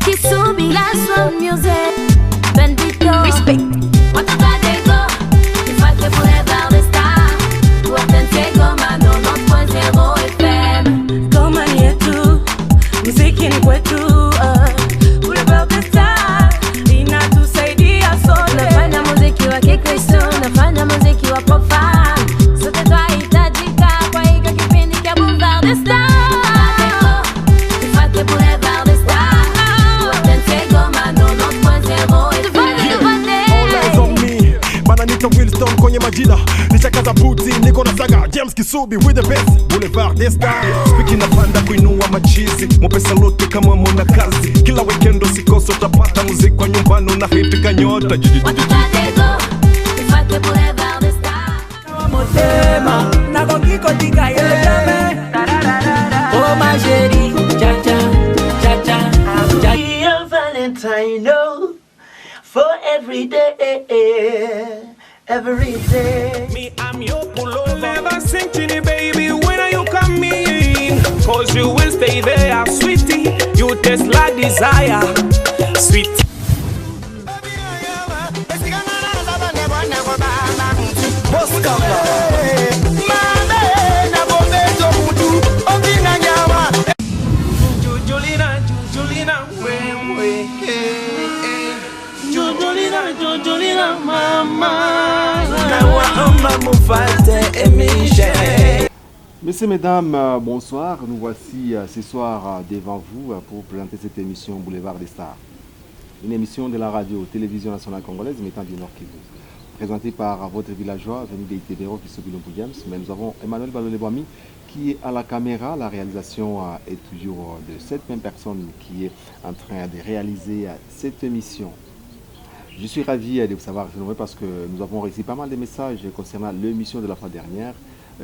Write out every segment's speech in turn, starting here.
Kisubi, last one music. Bendito. Respect. What a bad ego. If I keep forever the star. Potente Goma, no, 9.0 FM. Goma ni yetu, muziki ni kwetu. Ule the star, inatusaidia sote. Nafanya muziki wa Kikristo, nafanya muziki wa profan. Sote twahitajika kwa hiki kipindi cha Boulevard the Star. If I keep forever the star. Potente Goma, no, 9.0 FM. All eyes on me, bananita Wilson kwenye majina. Nishakaza buti, niko na saga James Kisubi with the best Boulevard the Star. Speaking na panda kuinua machizi, mopesa lote kama mwana kazi. Kila weekend usikosa utapata muziki kwa nyumbani na hit kanyota. What a bad ego. If I keep forever the star. Motema, nako kiko tika yeleme. Oh my chérie, cha cha, cha cha, cha. Your Valentine, no, for every day, every day. Me, I'm your pullover. Never sink to the baby when you come in. Cause you will stay there, sweetie. You taste like desire, sweet. Messieurs, mesdames, bonsoir. Nous voici ce soir devant vous pour présenter cette émission Boulevard des Stars. Une émission de la radio-télévision nationale congolaise mettant du Nord Kivu. Présentée par votre villageois venu des Itébéro qui se Bilombo James. Mais nous avons Emmanuel Balolebwami qui est à la caméra. La réalisation est toujours de cette même personne qui est en train de réaliser cette émission. Je suis ravi de vous savoir parce que nous avons reçu pas mal de messages concernant l'émission de la fois dernière.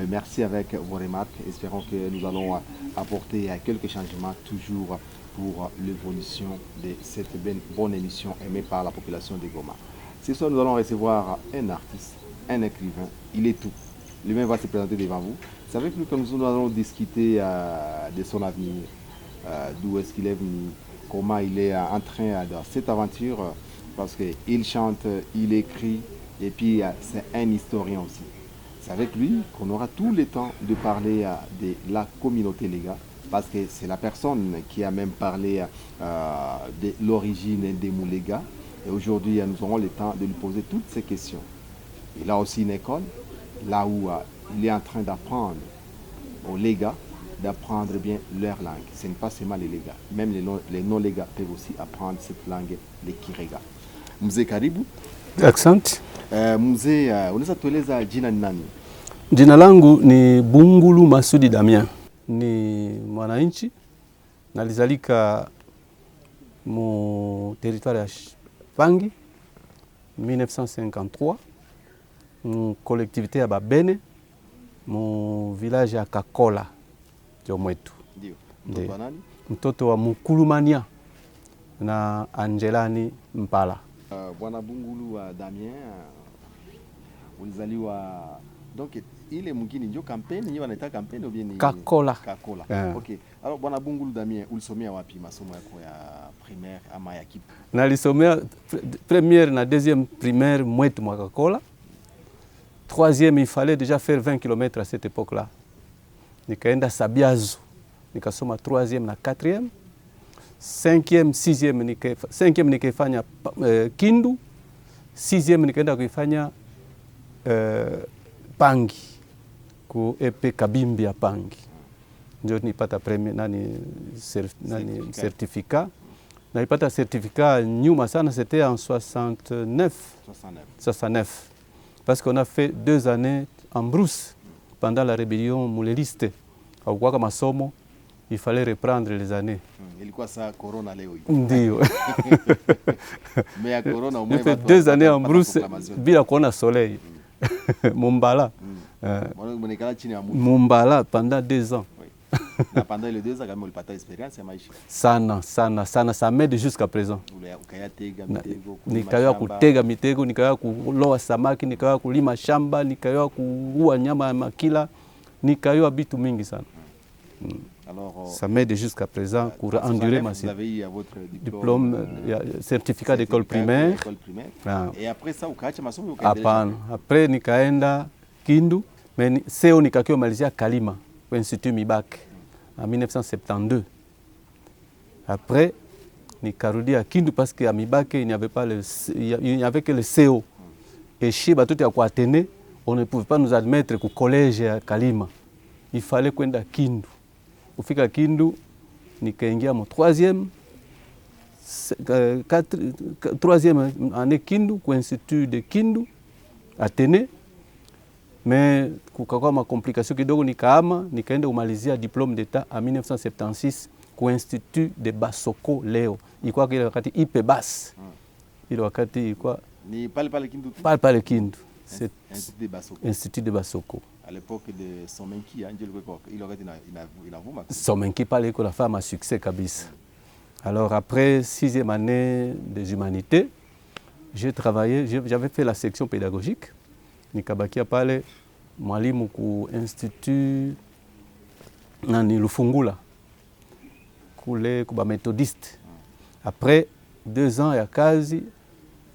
Merci avec vos remarques. Espérons que nous allons apporter quelques changements toujours pour l'évolution de cette bonne émission aimée par la population de Goma. Ce soir, nous allons recevoir un artiste, un écrivain. Il est tout. Lui-même va se présenter devant vous. C'est avec lui que nous allons discuter de son avenir, d'où est-ce qu'il est venu, comment il est en train dans cette aventure, parce qu'il chante, il écrit, et puis c'est un historien aussi. C'est avec lui qu'on aura tout le temps de parler de la communauté Lega, parce que c'est la personne qui a même parlé de l'origine des mots Lega. Et aujourd'hui, nous aurons le temps de lui poser toutes ces questions. Il a aussi une école, là où il est en train d'apprendre aux Lega, d'apprendre bien leur langue. Ce n'est pas seulement les Lega, même les non-Lega peuvent aussi apprendre cette langue, les Kirega. Mzee karibu. Asante. Mzee, unaweza tueleza jina ni nani? Jina langu ni Bungulu Masudi Damien. Ni mwananchi. Nalizalika mu territoire ya Pangi 1953. Mu collectivité ya Babene mu village ya Kakola ndio mwetu. Ndio. Mtoto wa nani? Mtoto wa Mukulumania na Angelani Mpala. Bwana Bungulu Damien, ulizaliwa donc ile mwingine ndio kampeni ndio wanaita kampeni au bien Kakola. Kakola. Okay. Alors Bwana Bungulu Damien, ulisomea wapi masomo yako ya primaire ama ya kipi? Nalisomea première na deuxième primaire mwetu mwa Kakola. Troisième, il fallait déjà faire 20 km à cette époque-là. Nikaenda Sabiazu. Nikasoma troisième na quatrième. Cinquième, cinquième nikaifanya Kindu. Sixième nikaenda kuifanya Pangi. Ku EP Kabimbi ya Pangi. Ndio nipata premier certificat. Nilipata certificat nyuma sana, c'était en 69. Parce qu'on a fait 2 années en brousse pendant la rébellion mouleliste. Hakukuwa kama masomo, il fallait reprendre les années. Ilikuwa saa corona leo hii. Ndio. Mais ya corona au moins 2 années en brousse bila kuona soleil. Mumbala. Mumbala pendant 2 ans. Na pendant les 2 ans, quand ulipata expérience ya maisha. Sana, ça m'aide jusqu'à présent. Nikayua kutega mitego, nikayua kuloa samaki, nikayua kulima shamba, nikayua kuua nyama ya makila, nikayua vitu mingi sana. Alors, ça m'aide jusqu'à présent pour endurer ma Vous avez eu votre diplôme, certificat d'école primaire. Et après ça, ukaacha masomo Hapana. Après nikaenda Kindu, mais seo nikakiwa malizia Kalima, au Institut Mibake, en 1972. Après, nikarudi à Kindu parce qu'à Mibake, il n'y avait que le CO. Et chez Batuti à Kouatene, on ne pouvait pas nous admettre au collège à Kalima. Il fallait kwenda Kindu. Kufika Kindu, nikaingia mon troisième année Kindu, au Institut de Kindu, Atene. Mais kukakuwa ma complication kidogo, nikaama, nikaenda umalizia diplôme d'état en 1976 au Institut de Basoko leo. Ilikuwa kile wakati IPBAS. Ile wakati ilikuwa ni pale Kindu. Pale Kindu. C'est Institut de Basoko. Institut de Basoko. À l'époque de Somenki, il aurait inavuma. Somenki pale iko la femme à succès kabisa. Alors après 6e année des humanités, j'ai travaillé, j'avais fait la section pédagogique. Nikabakia pale mwalimu ku institut nani Lufungula kule kuba méthodiste. Après 2 ans ya kazi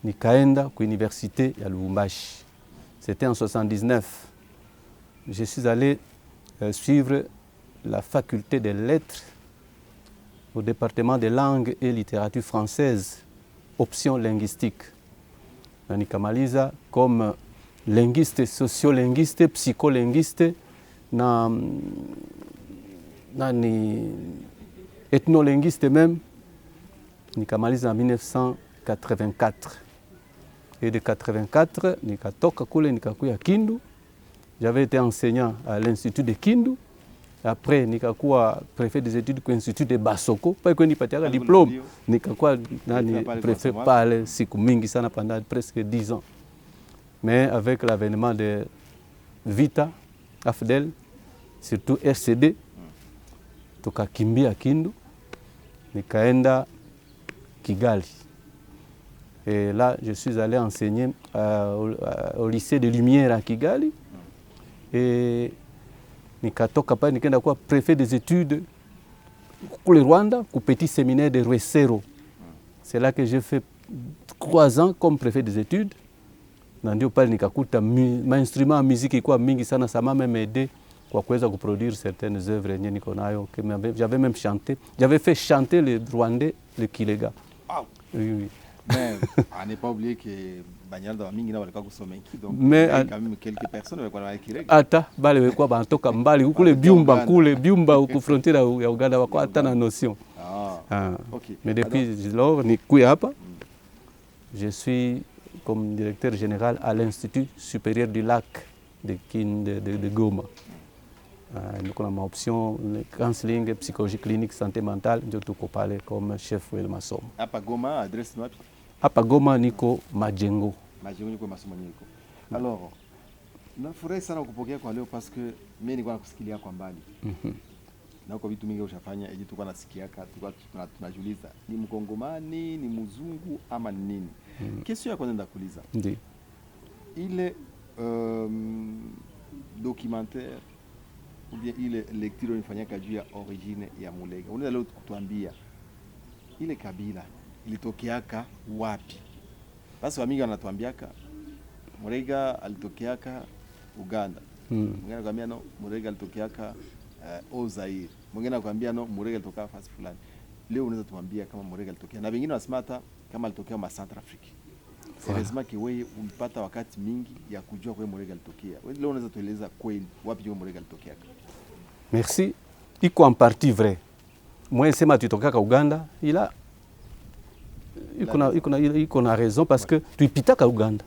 nikaenda ku université ya Lubumbashi. C'était en 79. Je suis allé suivre la faculté des lettres au département des langues et littérature française, option linguistique. Nikamaliza comme linguiste, sociolinguiste, psycholinguiste, ethnolinguiste même. Nikamaliza en 1984. Et de 1984, nikatoka kule nikakuya Kindu. J'avais été enseignant à l'Institut de Kindu. Après, nikakuwa préfet des études à l'Institut de Basoko. Pas que nipatiaka diplôme. Nikakuwa préfet pale siku mingi sana pendant presque 10 ans. Mais avec l'avènement de Vita, AFDEL, surtout RCD, tukakimbia Kindu, nikaenda Kigali. Et là, je suis allé enseigner au lycée de Lumière à Kigali. Et nikatoka pale nikaenda kuwa préfet des études kule Rwanda, au petit séminaire de Rwesero. C'est là que j'ai fait 3 ans comme préfet des études. Na ndio pale nikakuta mainstrument ya muziki ilikuwa mingi sana, ça m'a même aidé kwa kuweza kuproduire certaines œuvres yenye niko nayo. J'avais même chanté, j'avais fait chanter le Rwandais, le Kilega. Wow. Oui. Mais on n'est pas oublié que Banyalda mingi na walikuwa kusomenki, donc mais quand même quelques personnes walikuwa na Kilega. Ata bale walikuwa banatoka mbali kule Byumba huko frontière ya Uganda wako hata na notion. Okay. Mais depuis lors nikuya hapa. Je suis comme directeur général à l'Institut supérieur du lac de Goma. Nous avons ma option counseling, psychologie clinique, santé mentale, nous avons parlé comme chef de maçon. Hapa Goma, adresse wapi? Hapa Goma niko Majengo. Majengo niko masomo niko. Alors, nafurahi sana kupokea kwa leo parce que mimi nilikuwa nakusikilia kwa mbali. Na kwa vitu mingi ushafanya, eji tulikuwa nasikiaka, tulikuwa tunajiuliza ni Mkongomani, ni mzungu ama ni nini? Question ya kwanza ndakuuliza. Ndiyo. Ile documentaire ou bien ile lecture unifanyaka juu ya origine ya Mulega. Unaweza leo kutuambia ile kabila ilitokeaka wapi? Basi wamingi wanatuambiaka Mulega alitokeaka Uganda. Mwingine anakuambia no Mulega alitokeaka Zaire. Mwingine anakuambia no Mulega alitoka fasi fulani. Leo unaweza tuambia kama Mulega alitokea. Na wengine wasimata kama alitokea ma Centrafrique. Lazima kiwewe ulipata wakati mingi ya kujua kwa Mulega alitokea. Wewe leo unaweza tueleza kweli wapi Mulega alitokea? Merci. Iko en partie vrai. Moi sema tutokaka Uganda, iko na raison parce que tuipitaka Uganda.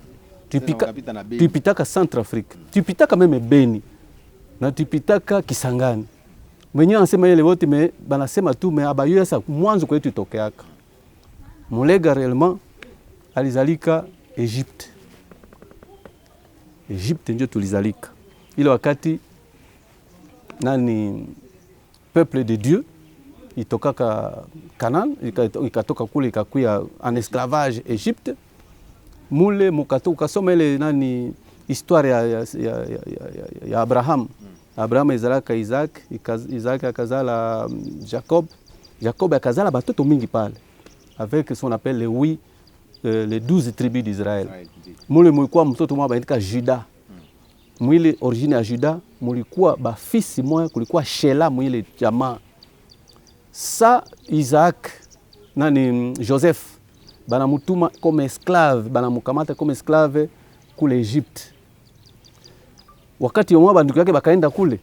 Tuipitaka Centrafrique. Tuipitaka même Beni. Na tuipitaka Kisangani. Mwenye anasema ile wote me banasema tu me abayo sasa mwanzo kwetu tutokeaka. Mulega réellement alizalika Egypte. Egypte ndio tulizalika. Ile wakati nani peuple de Dieu itokaka Canaan, ikatoka kule ikakuya en esclavage Egypte. Mule mukatoka soma ile nani histoire ya Abraham. Abraham ezalaka Isaac, Isaac akazala Jacob, Jacob akazala batoto mingi pale avec ce qu'on appelle les 12 tribus d'Israël. Mule mulikuwa mtoto mwa baindika Juda. Mwile origine ya Juda mulikuwa bafisi moya, kulikuwa Shela mwile jamaa. Sa Isaac nani Joseph banamutuma comme esclave, banamukamata comme esclave kule Egypte. Wakati yomwa banduku yake bakaenda kule,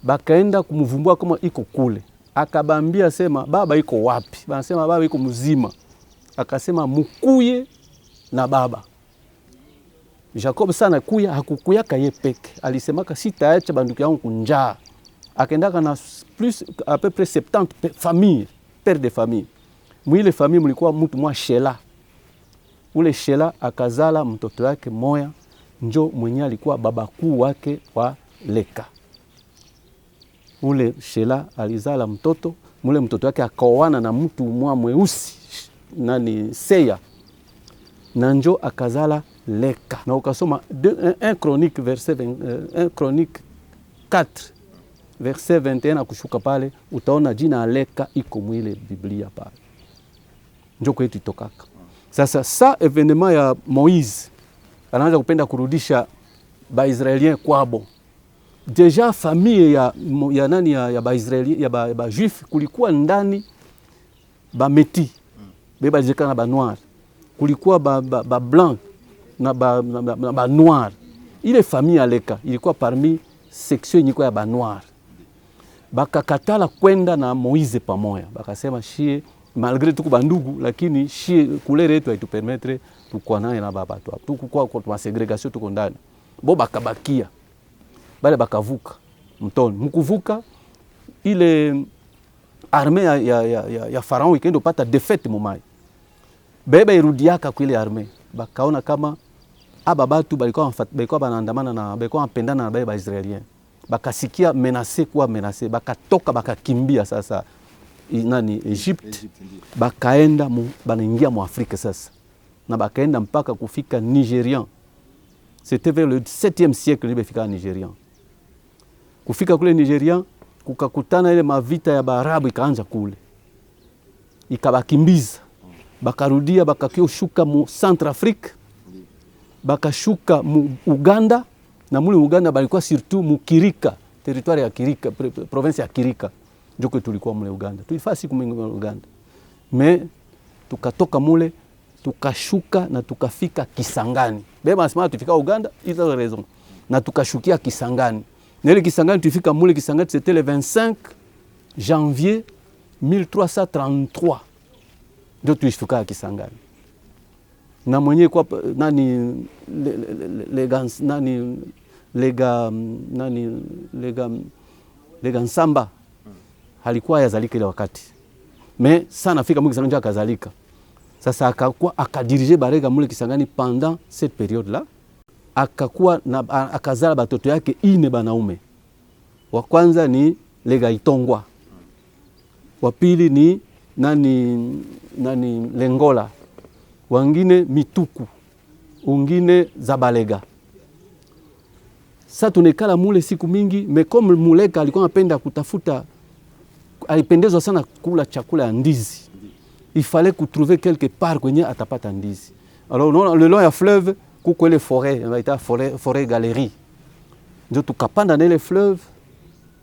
bakaenda kumuvumbua kama iko kule. Akabambia sema baba iko wapi? Banasema baba iko mzima. Akasema mukuye na baba. Jacob sana kuya hakukuyaka ye peke. Alisemaka sitaacha banduku yangu kunjaa. Akaendaka na plus à peu près 70 familles, père de famille. Mwile famille mulikuwa mtu mwa Shela. Ule Shela akazala mtoto wake moya, njo mwenye alikuwa babakuu wake wa Leka. Ule Shela alizala mtoto, mule mtoto wake akaoana na mtu mwa mweusi nani Seya. Na njo akazala Leka. Na ukasoma 1 Chronique verset 1 Chronique 4 verset 21 kushuka pale, utaona jina Leka iko mwile Biblia pale. Njo kwetu itokaka. Sasa sa evenement ya Moïse anaanza kupenda kurudisha Baisraelien kwabo. Deja famille ya nani ya Baisraelien ya ba Juif kulikuwa ndani ba Meti. Beba jekana ba Noir. Kulikuwa ba Blanc na ba Noir. Ile famille ya Leka ilikuwa parmi section nyiko ya ba Noir. Bakakatala kwenda na Moïse pamoja. Bakasema shie malgré tuko bandugu lakini shie kulere yetu haitupermettre tukua naye na baba tu. Tukua kwa segregation tuko ndani. Bo bakabakia. Bale bakavuka mtoni. Mkuvuka ile armée ya Pharaon ikaenda pata défaite mumai. Beba irudiaka kwa ile armée. Bakaona kama aba batu balikuwa banaandamana na balikuwa wanapendana na bale Baisraelien. Bakasikia menacé, bakatoka bakakimbia sasa nani Egypte, bakaenda banaingia mu Afrika sasa. Na bakaenda mpaka kufika Nigérian. C'était vers le 7e siècle libefika Nigérian. Kufika kule Nigérian kukakutana ile mavita ya Baarabu ikaanza kule. Ikabakimbiza. Bakarudia bakakishuka mu Centrafrique. Bakashuka mu Uganda. Na muli Uganda balikuwa surtout mu Kirika, territoire ya Kirika, province ya Kirika. Njoko tulikuwa mule Uganda. Tulifaa siku mingi mule Uganda. Mais tukatoka mule, tukashuka na tukafika Kisangani. Beba asema tufika Uganda, ila la raison. Na tukashukia Kisangani. Na ile Kisangani tufika mule Kisangani, c'était le 25 janvier 1333. Ndio tulifika Kisangani. Na mwenye kwa nani lega Nsamba halikuwa yazalika ile wakati. Mais sana fika mwiki sananja akazalika. Sasa akakuwa akadirige barega mule Kisangani pendant cette période là. Akakuwa na akazala batoto yake ine banaume. Wa kwanza ni Lega Itongwa. Wa pili ni nani Lengola. Wangine Mituku, ungine Zabalega. Sasa tunekala mule siku mingi, mais comme Muleka alikuwa anapenda kutafuta, alipendezwa sana kula chakula ya ndizi. Il fallait trouver quelque part kwenye atapata ndizi. Alors le long ya fleuve kuko ile forêt, inaita forêt galerie. Ndio tukapanda na ile fleuve,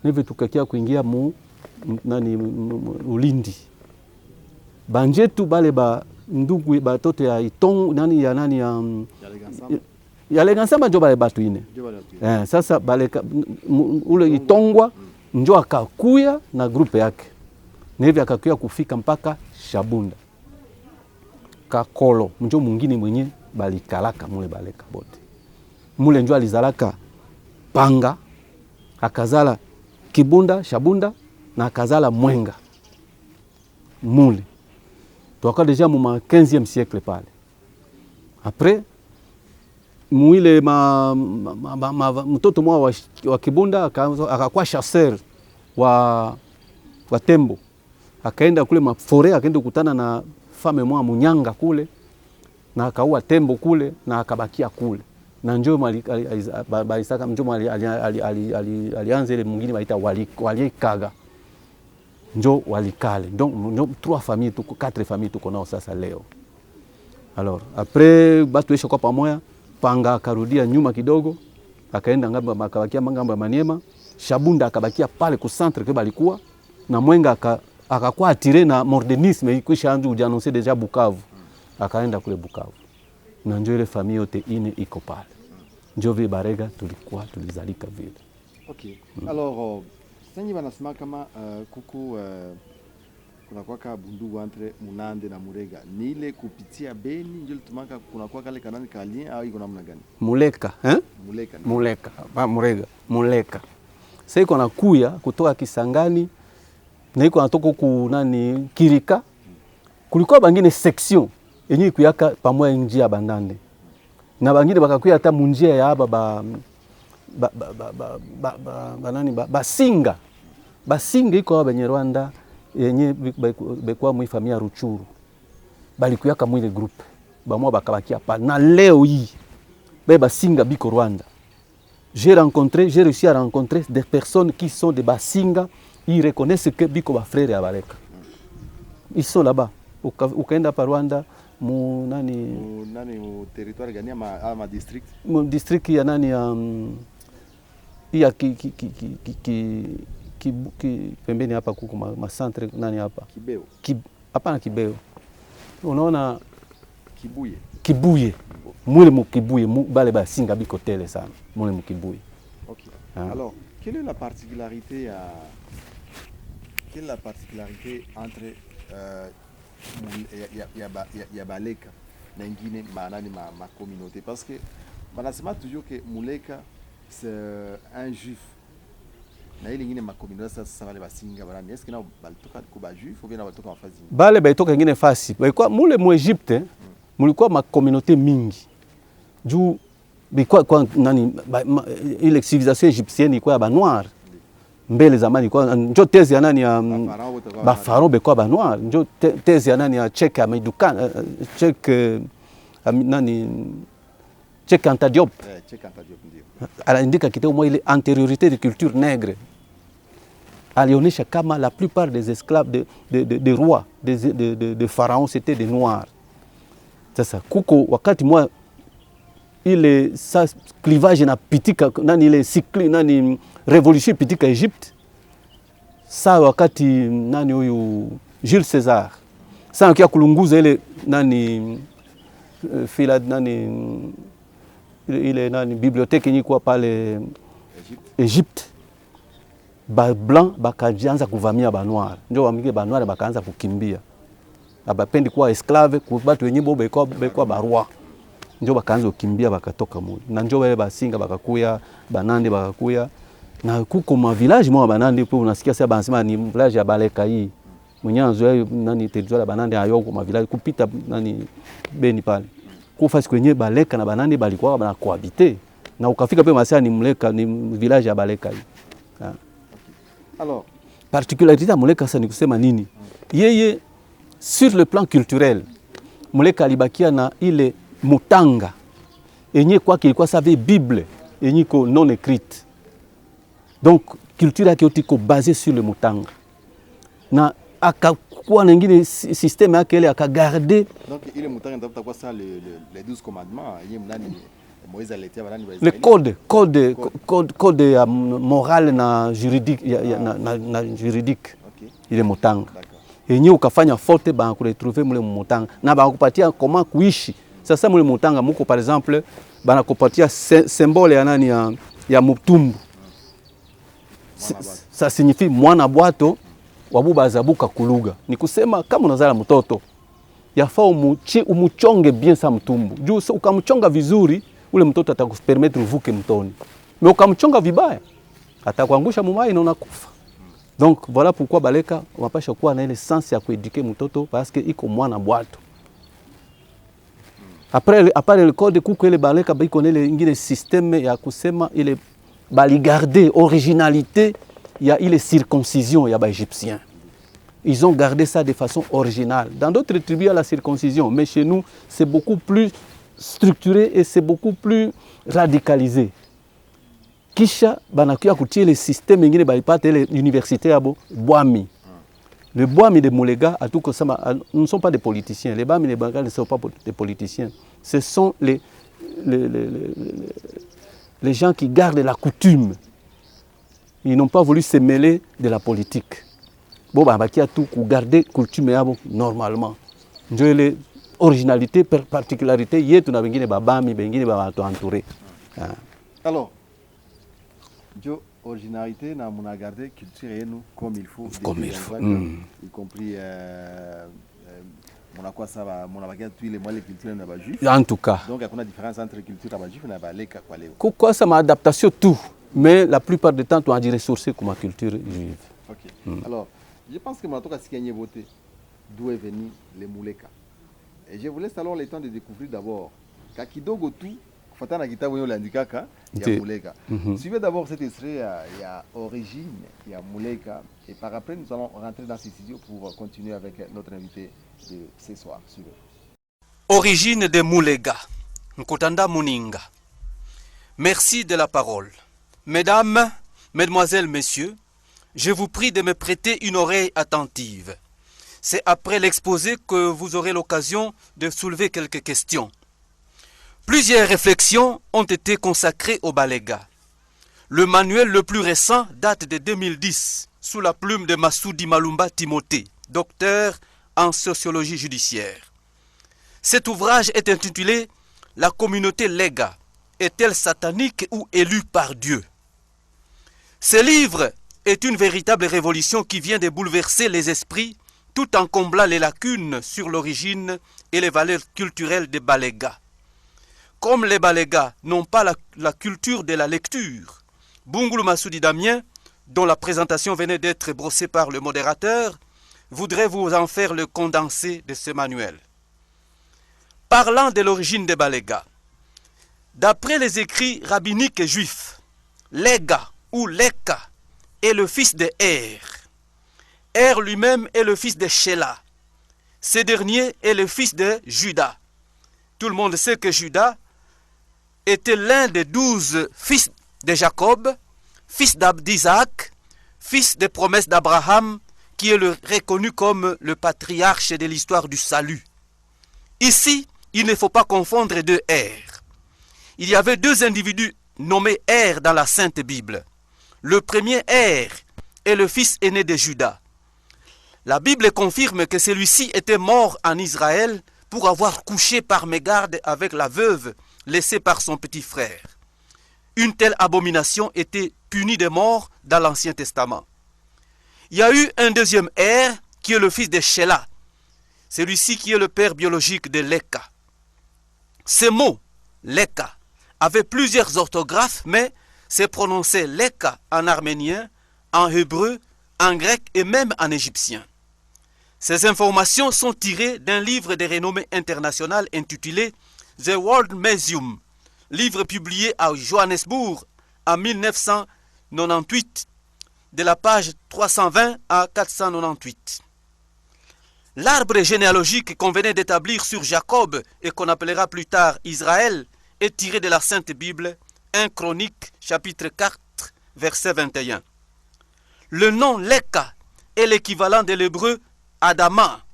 neve tukakia kuingia mu Ulindi. Banjetu bale ba ndugu batoto ya Itong ya Lega Nsamba njo bale batu ine. Sasa bale ule Itongwa njo akakuya na grupe yake. Na hivi akakuya kufika mpaka Shabunda. Kakolo njo mwingine mwenye balikalaka mule baleka bote. Mule njo alizalaka Panga, akazala Kibunda, Shabunda na akazala Mwenga. Mule tuaka déjà mu 15e siècle pale. Après muile mtoto mwa wa Kibunda akakuwa chasseur wa tembo. Akaenda kule mafore, akaenda kukutana na fame mwa Munyanga kule na akaua tembo kule na akabakia kule. na njo balisaka njo alianza ile mwingine baita walikaga njo walikale. Donc njo 3 familles tuko 4 familles tuko nao sasa leo. Alors après batu esha kwa pamoja, Panga akarudia nyuma kidogo, akaenda ngambo akabakia ngambo ya Maniema, Shabunda akabakia pale ku centre ke balikuwa, na Mwenga akakuwa attiré na modernisme ikisha anza kujanoncer déjà Bukavu, akaenda kule Bukavu. Na njo ile famille yote ine iko pale. Njo vile Barega tulizalika vile. Okay. Alors sanyi banasema kama kuku kuna kwa bundugu entre Munande na Murega. Ni ile kupitia Beni ndio litumaka kuna kwa kale kanani kalien au iko namna gani? Muleka, Muleka, ba Murega, Muleka. Sasa iko nakuya kutoka Kisangani na iko natoka ku nani Kirika. Kulikuwa bangine section yenye kuyaka pamoja njia Bandande. Na bangine bakakuya hata munjia ya haba Basinga. Basinga iko haba Banyarwanda yenye bekwa mwi familia Ruchuru. Balikuyaka mwile groupe. Bamwa bakabakia pa na leo hii. Basinga biko Rwanda. J'ai réussi à rencontrer des personnes qui sont des Basinga, ils reconnaissent que biko ba frère ya Baleka. Ils sont là-bas. Ukaenda pa Rwanda mu territoire gani ama district? Mu district ya nani ya pembeni hapa kuko ma centre nani hapa? Kibeo. Hapana Kibeo. Unaona Kibuye. Mule mukibuye bale Basinga biko tele sana. Mule mukibuye. OK. Alors, quelle est la particularité entre ya Baleka na ingine manani ma communauté, parce que banasema toujours que Muleka c'est un juif na ile ingine ma communauté sasa wale Basinga barani, est-ce que na balitoka ko ba juif ou bien na balitoka mafazi bale baitoka ingine fasi balikuwa mule mu Egypte mulikuwa ma communauté mingi juu bikwa nani ile civilisation égyptienne ilikuwa ba noir mbele zamani kwa njo tezi ya nani ya ba pharaon bekwa ba noir, njo tezi ya nani ya Cheikh Amedukan Cheikh Anta Diop. Cheikh Anta Diop ndio aliandika kitabu moja ile antériorité de culture nègre. Alionyesha kama la plupart des esclaves de rois de pharaons c'était des noirs. Sasa kuko wakati mwa ile sa clivage na pitika nani ile cycle nani révolution pitika Egypte, sa wakati nani huyu Jules César sa kia kulunguza ile nani fila nani ile nani bibliothèque yenye kwa pale Egypte, ba blanc bakaanza kuvamia ba noir, ndio wamige ba noir bakaanza kukimbia, abapendi kuwa esclave kwa watu wenye bo bekwa barua, ndio bakaanza kukimbia bakatoka mule, na ndio wale Basinga bakakuya, Banande bakakuya, na kuko ma village mwa Banande po unasikia sasa banasema ni village ya Baleka hii mwenyanzo nani territoire ya Banande ayoko ma village kupita nani Beni pale kufasi kwenye Baleka na Banande balikuwa bana cohabiter, na ukafika pe masaa ni Muleka ni village ya Baleka hii. Alors particularité ya Muleka sasa ni kusema nini? Yeye sur le plan culturel Muleka alibakia na ile mutanga yenye kwa kilikuwa save Bible yenye ko non écrite. Donc culture yake yote iko basée sur le mutanga. Na akakuwa na ingine système yake ile akagarder. Donc ile mutanga ndafuta kwa ça les 12 commandements yenye mnani Moïse aletea barani ba Israeli. Le code ya moral na juridique na juridique. Okay. Ile mutanga. Yenye ukafanya faute ba kuretrouver mule mutanga na ba kupatia comment kuishi. Sasa mule mutanga muko par exemple bana kupatia symbole ya nani ya mutumbu. Ça signifie mwana bwato wabuba zabuka kuluga. Ni kusema kama unazala mtoto yafaa umuchonge bien sa mtumbu. Juu ukamchonga vizuri ule mtoto atakupermettre uvuke mtoni. Mais ukamchonga vibaya atakuangusha mumai na unakufa. Donc voilà pourquoi Baleka wapasha kuwa na ile sens ya kueduquer mtoto parce que iko mwana bwato. Après le code kuko ile Baleka biko ile ingine système ya kusema ile bali garder originalité ya ile circoncision ya ba égyptien. Ils ont gardé ça de façon originale. Dans d'autres tribus il y a la circoncision, mais chez nous c'est beaucoup plus structuré et c'est beaucoup plus radicalisé. Kisha banakuya kutia le système ingine baipate les universités abo Bwami. Le Bwami de Mulega à tout Kosama ne sont pas des politiciens. Les Bwami de Bangal ne sont pas des politiciens. Ce sont les gens qui gardent la coutume. Ils n'ont pas voulu se mêler de la politique. Bon bah qui a tout garder coutume abo normalement. Je les originalité particularité yetu na bengine babami bengine ba entouré. Alors Jo, originalité, on a gardé culture et nous comme il faut. Comme il faut. Y compris, on a quoi ça va, on a regardé tous les mois les cultures n'a pas juif. En tout cas. Donc il y a une différence entre culture n'a pas juif et n'a pas les quoi. Pourquoi ça m'a adaptation tout, mais la plupart du temps, tu as dit ressourcer comme culture juive. Ok. Alors, je pense que maintenant, ce qui a voté, d'où est venu les Mouleka. Et je vous laisse alors le temps de découvrir d'abord Kakidogo tout. Fatana Kitabu l'indicaka, il y a Mouleka. Suivez d'abord cet extrait, il y a Origine, il y a Mouleka. Et par après, nous allons rentrer dans ces studios pour continuer avec notre invité de ce soir. Suivez. Origine de Mulega, Nkotanda Muninga. Merci de la parole. Mesdames, mesdemoiselles, messieurs, je vous prie de me prêter une oreille attentive. C'est après l'exposé que vous aurez l'occasion de soulever quelques questions. Plusieurs réflexions ont été consacrées au Balega. Le manuel le plus récent date de 2010, sous la plume de Massoudi Malumba Timothée, docteur en sociologie judiciaire. Cet ouvrage est intitulé « La communauté Lega, est-elle satanique ou élue par Dieu ?» Ce livre est une véritable révolution qui vient de bouleverser les esprits tout en comblant les lacunes sur l'origine et les valeurs culturelles des Balega. Comme les Balega n'ont pas la culture de la lecture, Bungulu Massoudi Damien, dont la présentation venait d'être brossée par le modérateur, voudrait vous en faire le condensé de ce manuel. Parlant de l'origine des Balega, d'après les écrits rabbiniques juifs, Lega ou Leka est le fils de Er. Er lui-même est le fils de Shelah. Ce dernier est le fils de Juda. Tout le monde sait que Juda était l'un des 12 fils de Jacob, fils d'Isaac, fils des promesses d'Abraham, qui est reconnu comme le patriarche de l'histoire du salut. Ici, il ne faut pas confondre deux Er. Il y avait deux individus nommés Er dans la Sainte Bible. Le premier Er est le fils aîné de Juda. La Bible confirme que celui-ci était mort en Israël pour avoir couché par mégarde avec la veuve laissée par son petit frère. Une telle abomination était punie de mort dans l'Ancien Testament. Il y a eu un deuxième Er qui est le fils de Shelah, celui-ci qui est le père biologique de Leka. Ce mot, Leka, avait plusieurs orthographes, mais c'est prononcé Leka en arménien, en hébreu, en grec et même en égyptien. Ces informations sont tirées d'un livre de renommée internationale intitulé The World Museum, livre publié à Johannesburg en 1998, de la page 320 à 498. L'arbre généalogique qu'on venait d'établir sur Jacob et qu'on appellera plus tard Israël est tiré de la Sainte Bible, 1 Chronique, chapitre 4, verset 21. Le nom Leka est l'équivalent de l'hébreu Adama.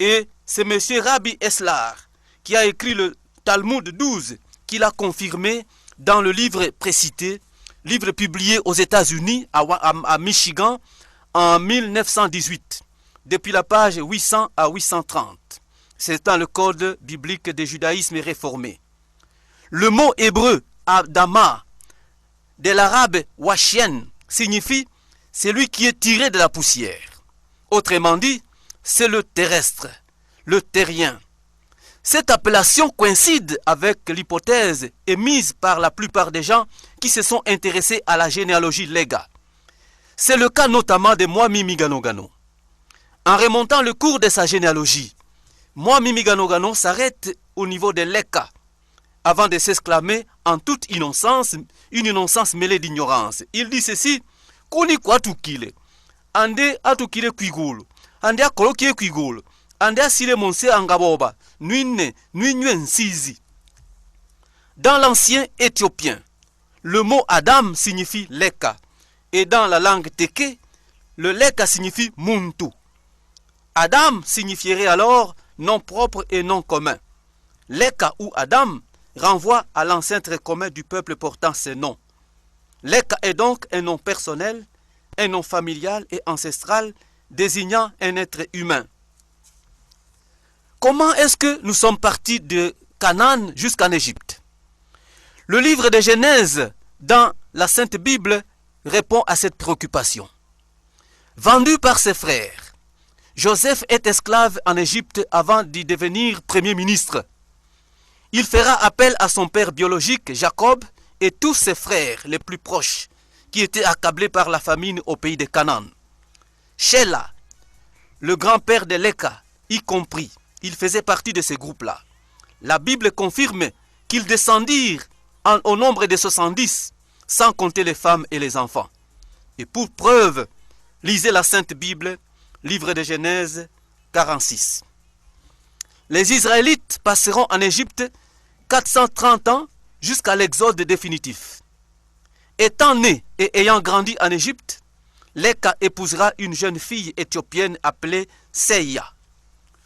Et c'est M. Rabbi Eslar qui a écrit le Talmud 12 qui l'a confirmé dans le livre précité, livre publié aux États-Unis, à Michigan, en 1918, depuis la page 800 à 830. C'est dans le code biblique du judaïsme réformé. Le mot hébreu Adama, de l'arabe Washien, signifie celui qui est tiré de la poussière. Autrement dit, c'est le terrestre, le terrien. Cette appellation coïncide avec l'hypothèse émise par la plupart des gens qui se sont intéressés à la généalogie Lega. C'est le cas notamment de Mwami Ganogano. En remontant le cours de sa généalogie, Mwami Ganogano s'arrête au niveau de Leka, avant de s'exclamer en toute innocence, une innocence mêlée d'ignorance. Il dit ceci: Kuni kwa tukile, ande atukile kwigulu, ande akolokie kwigulu, ande asile monse angaboba, nuine, nuinywe nsizi. Dans l'ancien éthiopien, le mot Adam signifie Leka. Et dans la langue Teke, le Leka signifie Muntu. Adam signifierait alors nom propre et nom commun. Leka ou Adam renvoie à l'ancêtre commun du peuple portant ce nom. Leka est donc un nom personnel, un nom familial et ancestral désignant un être humain. Comment est-ce que nous sommes partis de Canaan jusqu'en Égypte? Le livre de Genèse dans la Sainte Bible répond à cette préoccupation. Vendu par ses frères, Joseph est esclave en Égypte avant d'y devenir premier ministre. Il fera appel à son père biologique, Jacob, et tous ses frères les plus proches, qui étaient accablés par la famine au pays de Canaan. Shelah, le grand-père de Leka, y compris, il faisait partie de ces groupes-là. La Bible confirme qu'ils descendirent au nombre de 70, sans compter les femmes et les enfants. Et pour preuve, lisez la Sainte Bible, livre de Genèse 46. Les Israélites passeront en Égypte 430 ans jusqu'à l'exode définitif. Étant né et ayant grandi en Égypte, Leka épousera une jeune fille éthiopienne appelée Seya.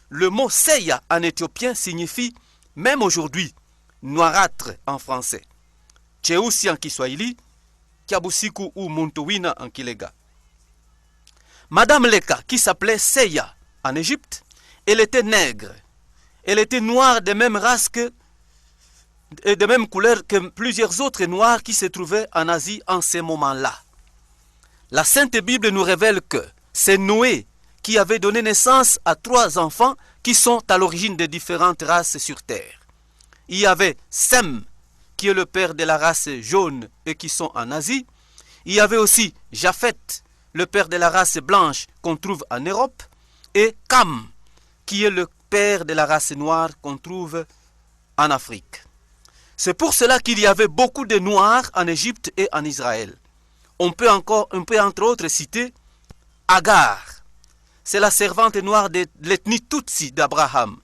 Le mot Seya en éthiopien signifie, même aujourd'hui, noirâtre en français. Cheusi en Kiswahili, Kiabusiku ou Muntowina en Kilega. Madame Leka, qui s'appelait Seya en Égypte, elle était nègre. Elle était noire de même race et de même couleur que plusieurs autres noirs qui se trouvaient en Asie en ce moment-là. La Sainte Bible nous révèle que c'est Noé qui avait donné naissance à 3 enfants qui sont à l'origine de différentes races sur terre. Il y avait Sem, qui est le père de la race jaune et qui sont en Asie. Il y avait aussi Japhet, le père de la race blanche qu'on trouve en Europe. Et Cam, qui est le père de la race noire qu'on trouve en Afrique. C'est pour cela qu'il y avait beaucoup de noirs en Égypte et en Israël. On peut entre autres citer Agar. C'est la servante noire de l'ethnie Tutsi d'Abraham.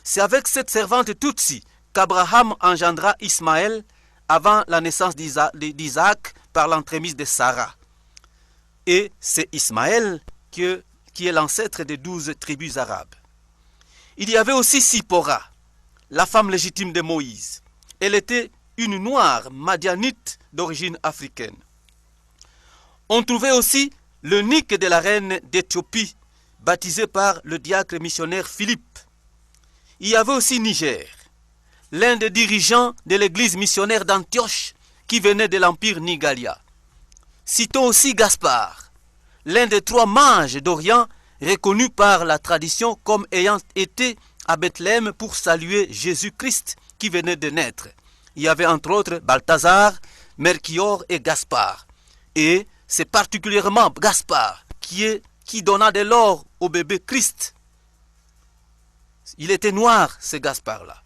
C'est avec cette servante Tutsi qu'Abraham engendra Ismaël avant la naissance d'Isaac par l'entremise de Sarah. Et c'est Ismaël qui est l'ancêtre des 12 tribus arabes. Il y avait aussi Sipora, la femme légitime de Moïse. Elle était une noire madianite d'origine africaine. On trouvait aussi le nick de la reine d'Éthiopie, baptisé par le diacre missionnaire Philippe. Il y avait aussi Niger, l'un des dirigeants de l'église missionnaire d'Antioche qui venait de l'empire Nigalia. Citons aussi Gaspard, l'un des 3 mages d'Orient reconnu par la tradition comme ayant été à Bethléem pour saluer Jésus-Christ qui venait de naître. Il y avait entre autres Balthazar, Melchior et Gaspard. Et c'est particulièrement Gaspard qui donna de l'or au bébé Christ. Il était noir, ce Gaspard-là.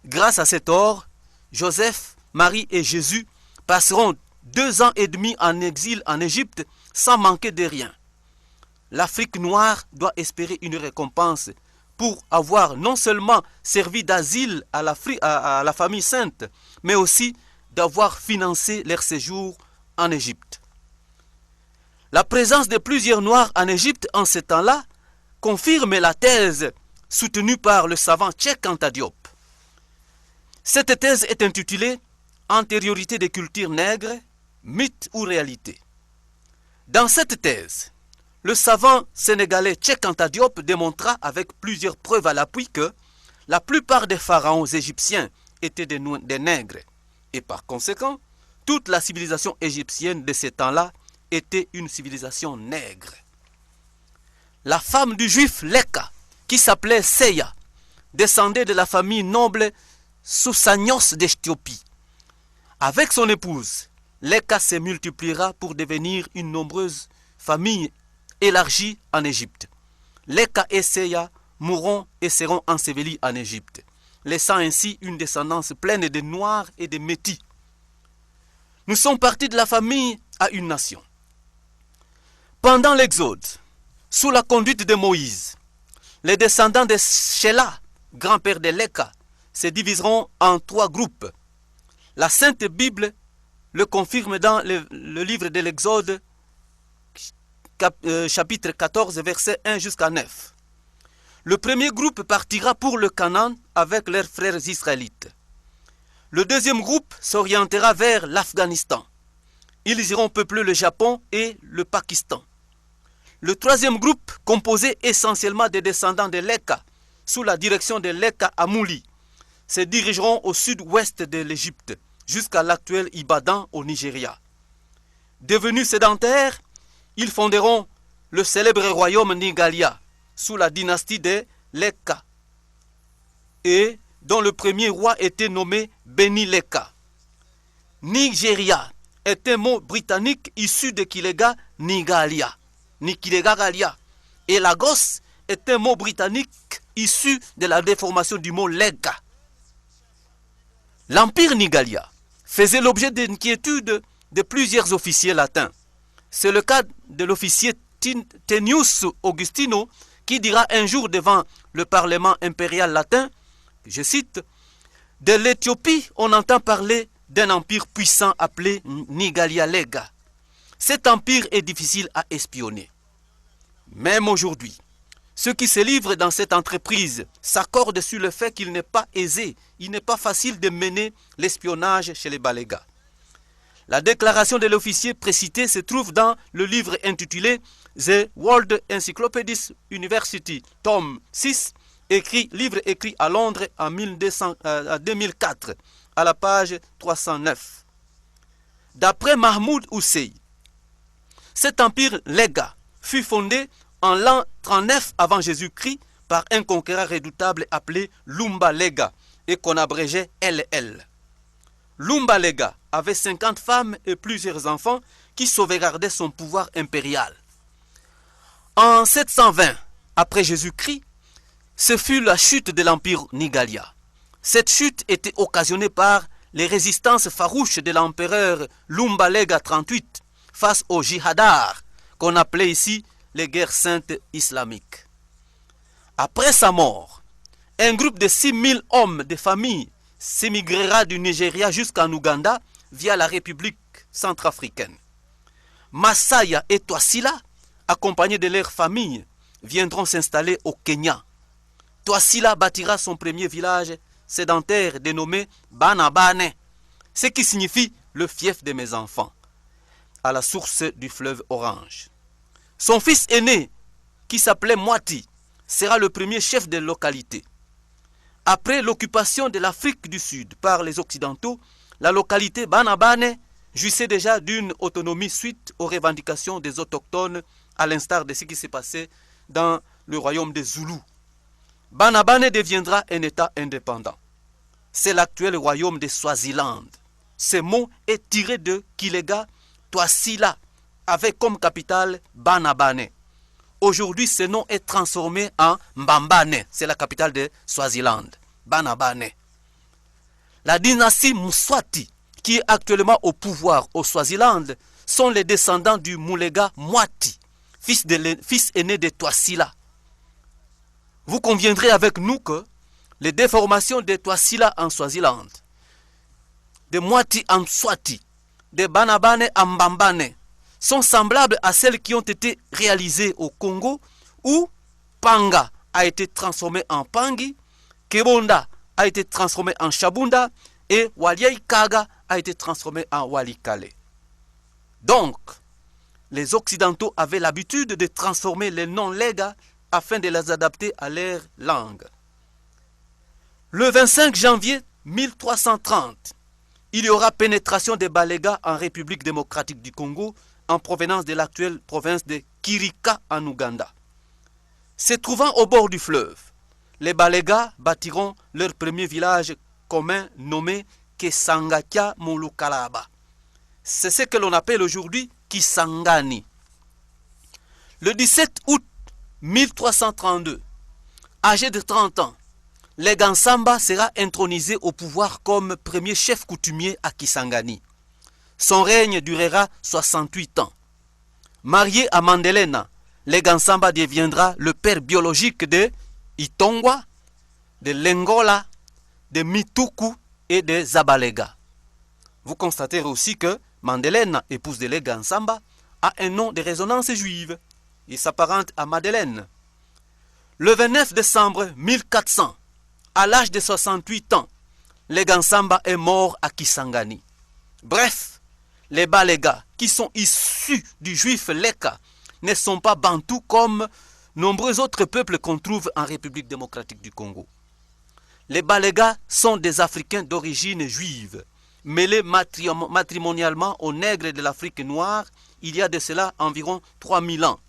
Grâce à cet or, Joseph, Marie et Jésus passeront 2 ans et demi en exil en Égypte sans manquer de rien. L'Afrique noire doit espérer une récompense pour avoir non seulement servi d'asile à la famille sainte, mais aussi d'avoir financé leur séjour en Égypte. La présence de plusieurs Noirs en Égypte en ce temps-là confirme la thèse soutenue par le savant Cheikh Anta Diop. Cette thèse est intitulée « Antériorité des cultures nègres, mythe ou réalité ». Dans cette thèse, le savant sénégalais Cheikh Anta Diop démontra avec plusieurs preuves à l'appui que la plupart des pharaons égyptiens étaient des nègres. Et par conséquent, toute la civilisation égyptienne de ces temps-là était une civilisation nègre. La femme du juif Leka, qui s'appelait Seya, descendait de la famille noble Sousanios d'Éthiopie. Avec son épouse, Leka se multipliera pour devenir une nombreuse famille élargie en Égypte. Leka et Seya mourront et seront ensevelis en Égypte, laissant ainsi une descendance pleine de Noirs et de Métis. Nous sommes partis de la famille à une nation. Pendant l'Exode, sous la conduite de Moïse, les descendants de Shelah, grand-père de Leka, se diviseront en 3 groupes. La Sainte Bible le confirme dans le livre de l'Exode, chapitre 14, versets 1 jusqu'à 9. Le premier groupe partira pour le Canaan avec leurs frères israélites. Le deuxième groupe s'orientera vers l'Afghanistan. Ils iront peupler le Japon et le Pakistan. Le troisième groupe, composé essentiellement des descendants de Leka, sous la direction de Leka Amouli, se dirigeront au sud-ouest de l'Égypte, jusqu'à l'actuel Ibadan au Nigeria. Devenus sédentaires, ils fonderont le célèbre royaume Nigalia, sous la dynastie des Leka, et dont le premier roi était nommé Beni Leka. Nigeria est un mot britannique issu de Kilega Nigalia, Nikilega, et Lagos est un mot britannique issu de la déformation du mot Lega. L'empire Nigalia faisait l'objet d'inquiétudes de plusieurs officiers latins. C'est le cas de l'officier Tenius Augustino qui dira un jour devant le parlement impérial latin, je cite, « De l'Éthiopie, on entend parler d'un empire puissant appelé Nigalia Lega. Cet empire est difficile à espionner. Même aujourd'hui, ceux qui se livrent dans cette entreprise s'accordent sur le fait qu'il n'est pas aisé, il n'est pas facile de mener l'espionnage chez les Balégas. La déclaration de l'officier précité se trouve dans le livre intitulé The World Encyclopedic University, tome 6, livre écrit à Londres en 2004, à la page 309. D'après Mahmoud Hussein, cet empire Lega fut fondé en l'an 39 avant Jésus-Christ par un conquérant redoutable appelé Lumba Lega et qu'on abrégeait LL. Lumba Lega avait 50 femmes et plusieurs enfants qui sauvegardaient son pouvoir impérial. En 720 après Jésus-Christ, ce fut la chute de l'empire Nigalia. Cette chute était occasionnée par les résistances farouches de l'empereur Lumba Lega 38 face aux jihadars, qu'on appelait ici les guerres saintes islamiques. Après sa mort, un groupe de 6000 hommes de famille s'émigrera du Nigeria jusqu'en Ouganda via la République centrafricaine. Masaya et Twasila, accompagnés de leurs familles, viendront s'installer au Kenya. Twasila bâtira son premier village sédentaire dénommé Banabane, ce qui signifie le fief de mes enfants, à la source du fleuve Orange. Son fils aîné, qui s'appelait Mwati, sera le premier chef de localité. Après l'occupation de l'Afrique du Sud par les Occidentaux, la localité Banabane jouissait déjà d'une autonomie suite aux revendications des autochtones, à l'instar de ce qui s'est passé dans le royaume des Zoulous. Banabane deviendra un État indépendant. C'est l'actuel royaume de Swaziland. Ce mot est tiré de Kilega Twasila, avec comme capitale Banabane. Aujourd'hui, ce nom est transformé en Mbambane, c'est la capitale de Swaziland, Banabane. La dynastie Mswati, qui est actuellement au pouvoir au Swaziland, sont les descendants du Mulega Mwati, fils aîné de Twasila. Vous conviendrez avec nous que les déformations de Twasila en Swaziland, de Mwati en Mswati, de Banabane en Mbambane, sont semblables à celles qui ont été réalisées au Congo, où Panga a été transformé en Pangi, Kebonda a été transformé en Shabunda et Waliaikaga a été transformé en Walikale. Donc, les Occidentaux avaient l'habitude de transformer les noms Lega afin de les adapter à leur langue. Le 25 janvier 1330, il y aura pénétration des Balégas en République démocratique du Congo, en provenance de l'actuelle province de Kirika en Ouganda. Se trouvant au bord du fleuve, les Balégas bâtiront leur premier village commun nommé Kesangakia Molukalaba. C'est ce que l'on appelle aujourd'hui Kisangani. Le 17 août 1332, âgé de 30 ans, Lega Nsamba sera intronisé au pouvoir comme premier chef coutumier à Kisangani. Son règne durera 68 ans. Marié à Mandelena, Lega Nsamba deviendra le père biologique de Itongwa, de Lengola, de Mituku et de Zabalega. Vous constaterez aussi que Madeleine, épouse de Lega Nsamba, a un nom de résonance juive. Il s'apparente à Madeleine. Le 29 décembre 1400, à l'âge de 68 ans, Lega Nsamba est mort à Kisangani. Bref, les Balega, qui sont issus du juif Leka, ne sont pas bantous comme nombreux autres peuples qu'on trouve en République démocratique du Congo. Les Balega sont des Africains d'origine juive, mêlés matrimonialement aux nègres de l'Afrique noire il y a de cela environ 3000 ans.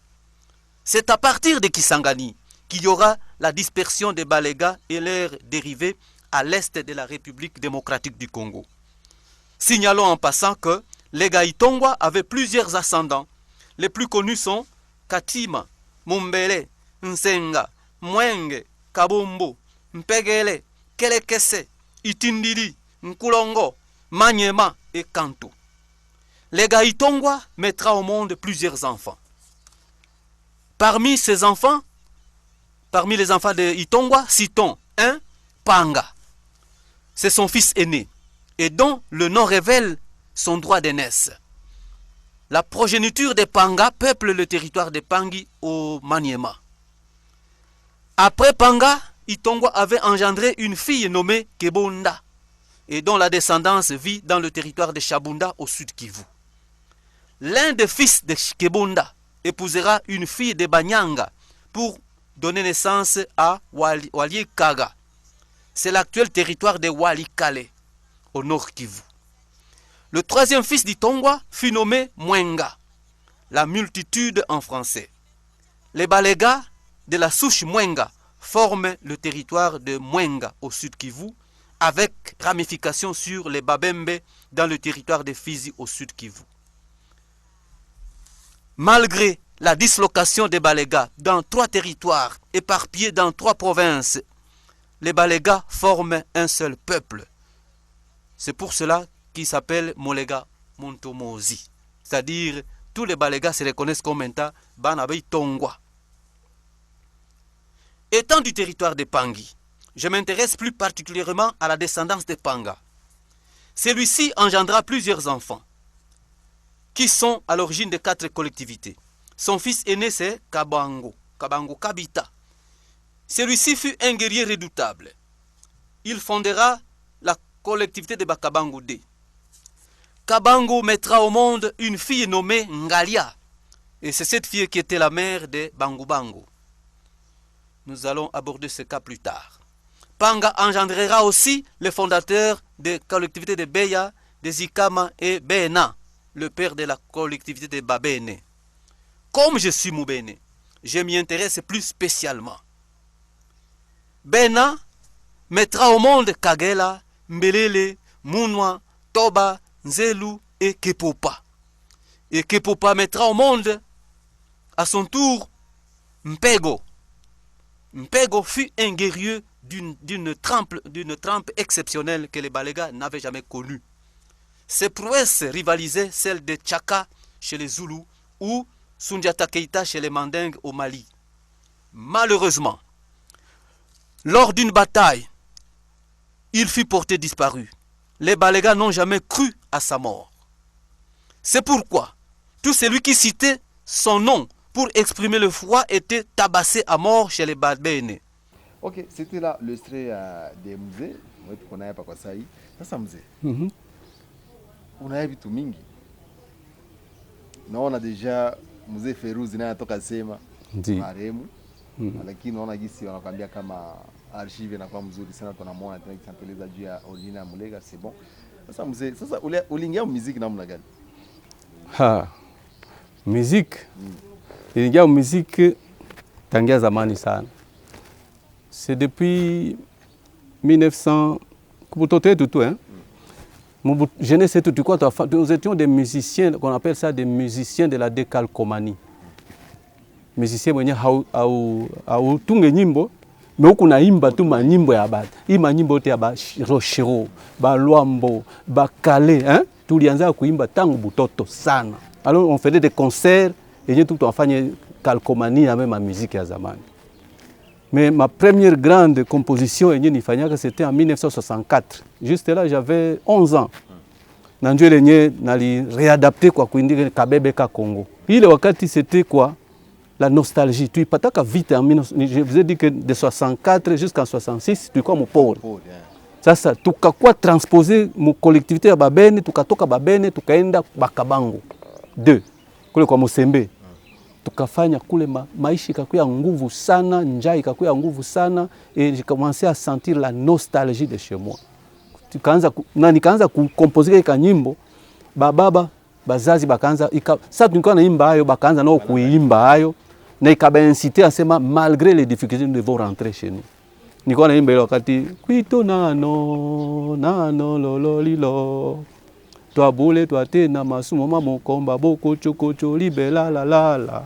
C'est à partir de Kisangani qu'il y aura la dispersion des Balega et leurs dérivés à l'est de la République démocratique du Congo. Signalons en passant que les Gaïtongwa avaient plusieurs ascendants. Les plus connus sont Katima, Mumbele, Nsenga, Mwenge, Kabombo, Mpegele, Kelekese, Itindili, Nkulongo, Manyema et Kantu. Les Gaïtongwa mettra au monde plusieurs enfants. Parmi ces enfants, parmi les enfants de Itongwa, citons un Panga. C'est son fils aîné et dont le nom révèle son droit d'aînesse. La progéniture des Panga peuple le territoire de Pangi au Maniema. Après Panga, Itongwa avait engendré une fille nommée Kebonda et dont la descendance vit dans le territoire de Chabunda au sud Kivu. L'un des fils de Kebonda épousera une fille de Banyanga pour donner naissance à Wali Kaga. C'est l'actuel territoire de Walikale au nord Kivu. Le troisième fils d'Itongwa fut nommé Mwenga, la multitude en français. Les Balega de la souche Mwenga forment le territoire de Mwenga au sud Kivu, avec ramification sur les Babembe dans le territoire de Fizi au sud Kivu. Malgré la dislocation des Balega dans 3 territoires éparpillés dans 3 provinces, les Balega forment un seul peuple. C'est pour cela qu'il s'appelle Molega Montomozi. C'est-à-dire, tous les Balega se reconnaissent comme étant Banabei Tongwa. Étant du territoire de Pangi, je m'intéresse plus particulièrement à la descendance de Panga. Celui-ci engendra plusieurs enfants, qui sont à l'origine de 4 collectivités. Son fils aîné, c'est Kabango Kabita. Celui-ci fut un guerrier redoutable. Il fondera la collectivité de Bakabango D. Kabango mettra au monde une fille nommée Ngalia. Et c'est cette fille qui était la mère de Bango. Nous allons aborder ce cas plus tard. Panga engendrera aussi les fondateurs des collectivités de Beya, de Zikama et Bena, le père de la collectivité de Babene. Comme je suis Moubene, je m'y intéresse plus spécialement. Bena mettra au monde Kagela, Mbelele, Munwa, Toba, Nzelu et Kepopa. Et Kepopa mettra au monde, à son tour, Mpego. Mpego fut un guerrier d'une trempe exceptionnelle que les Balega n'avaient jamais connue. Ses prouesses rivalisaient celles de Tchaka chez les Zoulous ou Sundiata Keita chez les Mandingues au Mali. Malheureusement, lors d'une bataille, il fut porté disparu. Les Balega n'ont jamais cru à sa mort. C'est pourquoi tout celui qui citait son nom pour exprimer le froid était tabassé à mort chez les Babene. Ok, c'était là le extrait des musées. Moi, tu connais pas quoi ça y. Ça, c'est musée. On a vu tout mingi. Non, on a déjà musée Feruzi na toka sema maremu. Lakini naona gisi wanakuambia kama archive inakuwa mzuri sana, tunamwona tena kisantoleza juu ya origine ya Mulega, c'est bon. Sasa mzee, sasa uliingia muziki namna gani? Muziki. Niliingia muziki tangia zamani sana. C'est depuis 1900 hein. Jeunesse et tout quoi, nous étions des musiciens, qu'on appelle ça des musiciens de la décalcomanie. Musiciens mwenye hautunge nyimbo, mais huku naimba tu manyimbo ya batu. Hii manyimbo yote ya ba Rochero, ba Luambo, ba Kale, hein? Tulianza kuimba tangu butoto sana. Alors on faisait des concerts et tout on faisait calcomanie avec ma musique ya zamani. Mais ma première grande composition c'était en 1964. Juste là, j'avais 11 ans. na ndio lenye nali réadapter kwa kuindika kabebe ka Congo. Ile wakati c'était quoi? La nostalgie. Tu pataka vite en 19... Je vous ai dit que de 64 jusqu'en 66, tu comme pauvre. Sasa tukakuwa transposé mu collectivité ya Babene, tukatoka Babene tukaenda Bakabango 2 kule kwa Musembe. Tukafanya kule maisha ikakuwa nguvu sana, njaa ikakuwa nguvu sana, et j'ai commencé à sentir la nostalgie de chez moi. Nikaanza kukomposer ka nyimbo bababa bazazi bakaanza sasa tulikuwa naimba hayo bakaanza nao kuimba hayo na ikabainciter asema malgré les difficultés nous devons rentrer chez nous. Nilikuwa naimba ile wakati kwito nano lololilo twabule twatena masumo mamokomba boko chokocho libela la la la.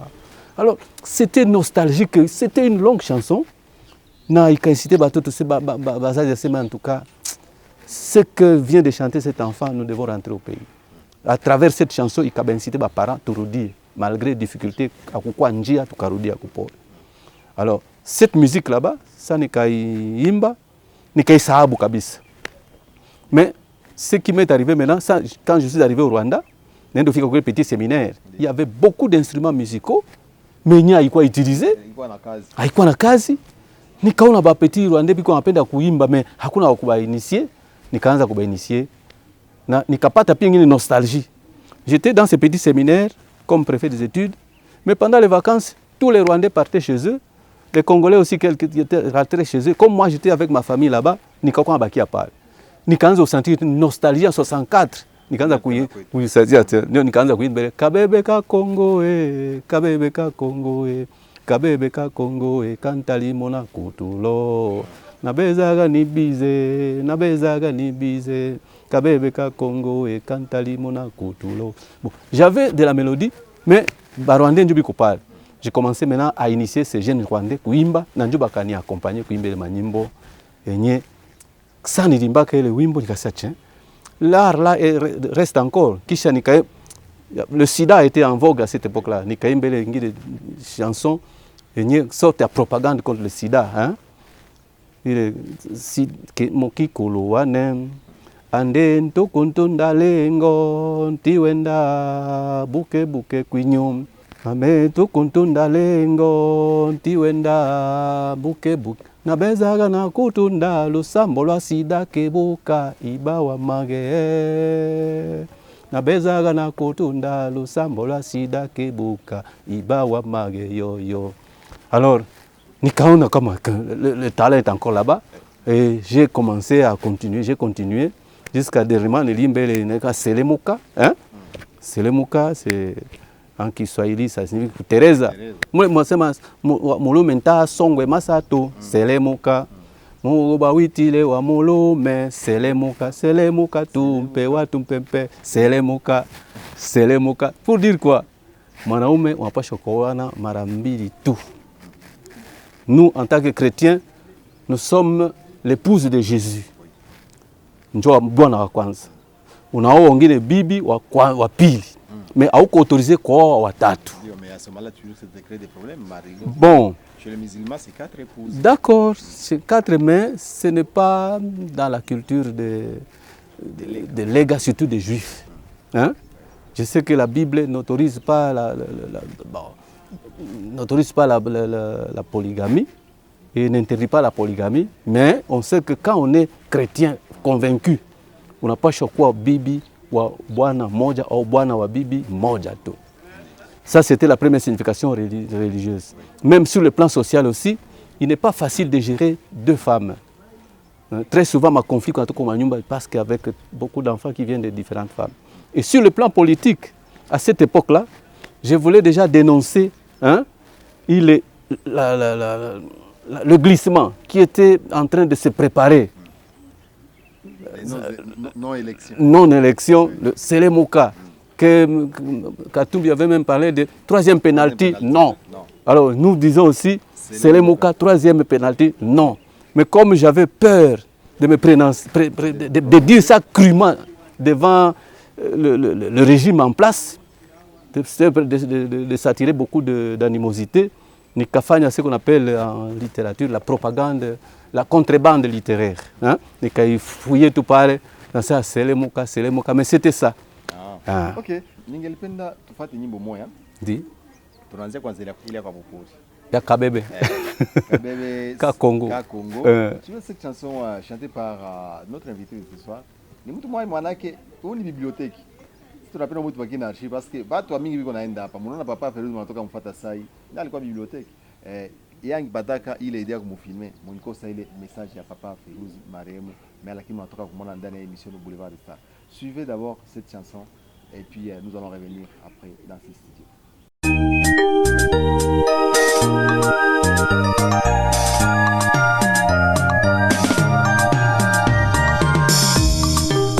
Alors c'était nostalgique, c'était une longue chanson na ikainciter batoto se bazazi asema en tout cas ce que vient de chanter cet enfant, nous devons rentrer au pays. À travers cette chanson, il a incité les parents à revenir, malgré les difficultés, à quoi njia, à revenir à Kupore. Alors, cette musique là-bas, ça n'est qu'à imba, n'est qu'à sahabu kabisa. Mais ce qui m'est arrivé maintenant, ça, quand je suis arrivé au Rwanda, dans un petit séminaire, il y avait beaucoup d'instruments musicaux, mais il n'y a quoi utiliser, il y a na kazi. Nikaona ba petit Rwanda biko wanapenda kuimba, mais hakuna wa kubainitier. Nikaanza kubainitier na nikapata pia ngine nostalgie. J'étais dans ce petit séminaire comme préfet des études, mais pendant les vacances, tous les Rwandais partaient chez eux, les Congolais aussi qui étaient rentrés chez eux. Comme moi j'étais avec ma famille là-bas, nikakuwa baki à part. Nikaanza sentir une nostalgie en 64. Nikaanza kuisazia ndio nikaanza kuimba kabebe ka Congo kabebe ka Congo kabebe ka Congo kantali mona kutulo nabezaga ni bize kabebe ka Congo kantali mona kutulo. Bon, j'avais de la mélodie mais barwandais ndio biko pale. J'ai commencé maintenant à initier ces jeunes rwandais kuimba na ndio bakani accompagner kuimba ile manyimbo yenye ça nilimbaka ile wimbo nikasema tiens l'art là reste encore. Kisha nikae le sida était en vogue à cette époque-là. Nikaimba ile ngine chanson yenye sorte ya propagande contre le sida, hein. Il si ke mokikolo wane ande ntokontunda lengo ntiwenda buke kwinyum ame tokontunda lengo ntiwenda buke nabezaga na kutunda lusambo lwa sida kebuka ibawa mage nabezaga na kutunda lusambo lwa sida kebuka ibawa mage yo. Alors nikaona comme le talent est encore là-bas et j'ai commencé à continuer, j'ai continué jusqu'à dernièrement nilimbele neka Selemuka, hein? Selemuka c'est en Kiswahili ça signifie Teresa. Moi sema mulumenta songwe masato Selemuka. Muba witile wa mulume Selemuka tumpe watumpempe Selemuka. Pour dire quoi? Mwanaume wanapaswa kuoana mara mbili tu. Nous, en tant que chrétiens, nous sommes l'épouse de Jésus. Njoo bwana wa kwanza. Unaoa wengine bibi wa pili. Mais hauko autorisé kuoa watatu. Mais à ce moment-là, tu nous crée des problèmes, Marie. Bon. Chez les musulmans, c'est 4 épouses. D'accord, c'est 4, mais ce n'est pas dans la culture des légas, surtout des juifs. Hein? Je sais que la Bible n'autorise pas la polygamie et n'interdit pas la polygamie, mais on sait que quand on est chrétien convaincu, on n'a pas choqué bibi wa bwana moja ou bwana wa bibi moja tu. Ça c'était la première signification religieuse. Même sur le plan social aussi, il n'est pas facile de gérer 2 femmes. Très souvent ma conflit quand on parce qu'avec beaucoup d'enfants qui viennent de différentes femmes. Et sur le plan politique, à cette époque-là, je voulais déjà dénoncer le glissement qui était en train de se préparer. Non-élection, le Selemuka, que Katumbi avait même parlé de 3e pénalty, non. Alors nous disons aussi, Selemuka, 3e pénalty, non. Mais comme j'avais peur de me de dire ça crûment devant le régime en place, de s'attirer beaucoup d'animosité, Nikafanya ce qu'on appelle en littérature la propagande, la contrebande littéraire. Nika fouiller tout par Nasa selemuka, mais c'était ça. Ah. Ok, ningelipenda tufate nyimbo moja. Ndi. Tunaanzia kwanza ile kwa Popori. Ya Kabebe. Kabebe. Congo. Congo. Tu vois cette chanson chantée par notre invité de ce soir. Ni mtu mwanake, huu ni bibliothèque. Tunapenda mtu bakina archive parce que watu mingi biko naenda hapa. Mnaona papa Feruzi wanatoka mfuata sai. Ndio alikuwa bibliothèque. Yang bataka ile idea kumfilmer. Mnikosa ile message ya papa Feruzi marehemu. Mais lakini wanatoka kumwona ndani ya émission de Boulevard des Stars. Suivez d'abord cette chanson et puis nous allons revenir après dans ce studio.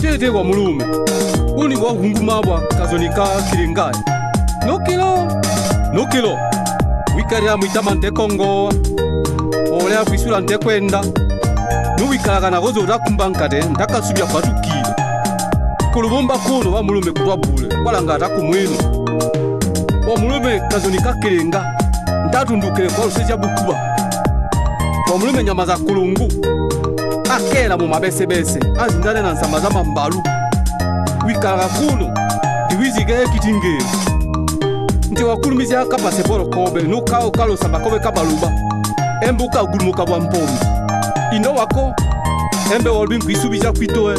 Tete wa mulume uni wa hunguma wa kazonika kiringai nokilo wikari ya mwitama nte Kongo ole ya kwisura nte kwenda nuwikaraga na gozo rakumbankade ndakasubya kwa tukile kulubomba kuno wa mulume kutwa bule walanga atakumwino wa mulume kazonika kiringa ndatundukile kwa luseja bukuba wa mulume nyama za kulungu akela mu mabesebese azindane na nsamba za mambalu wikaraga kuno diwizige kitingere nti wakulumizia aka paseporo kobe nukao kalo sabakobe kabaluba embuka ugulumuka bwa mpombi ino wako embe walbi nkwisubija kwitoe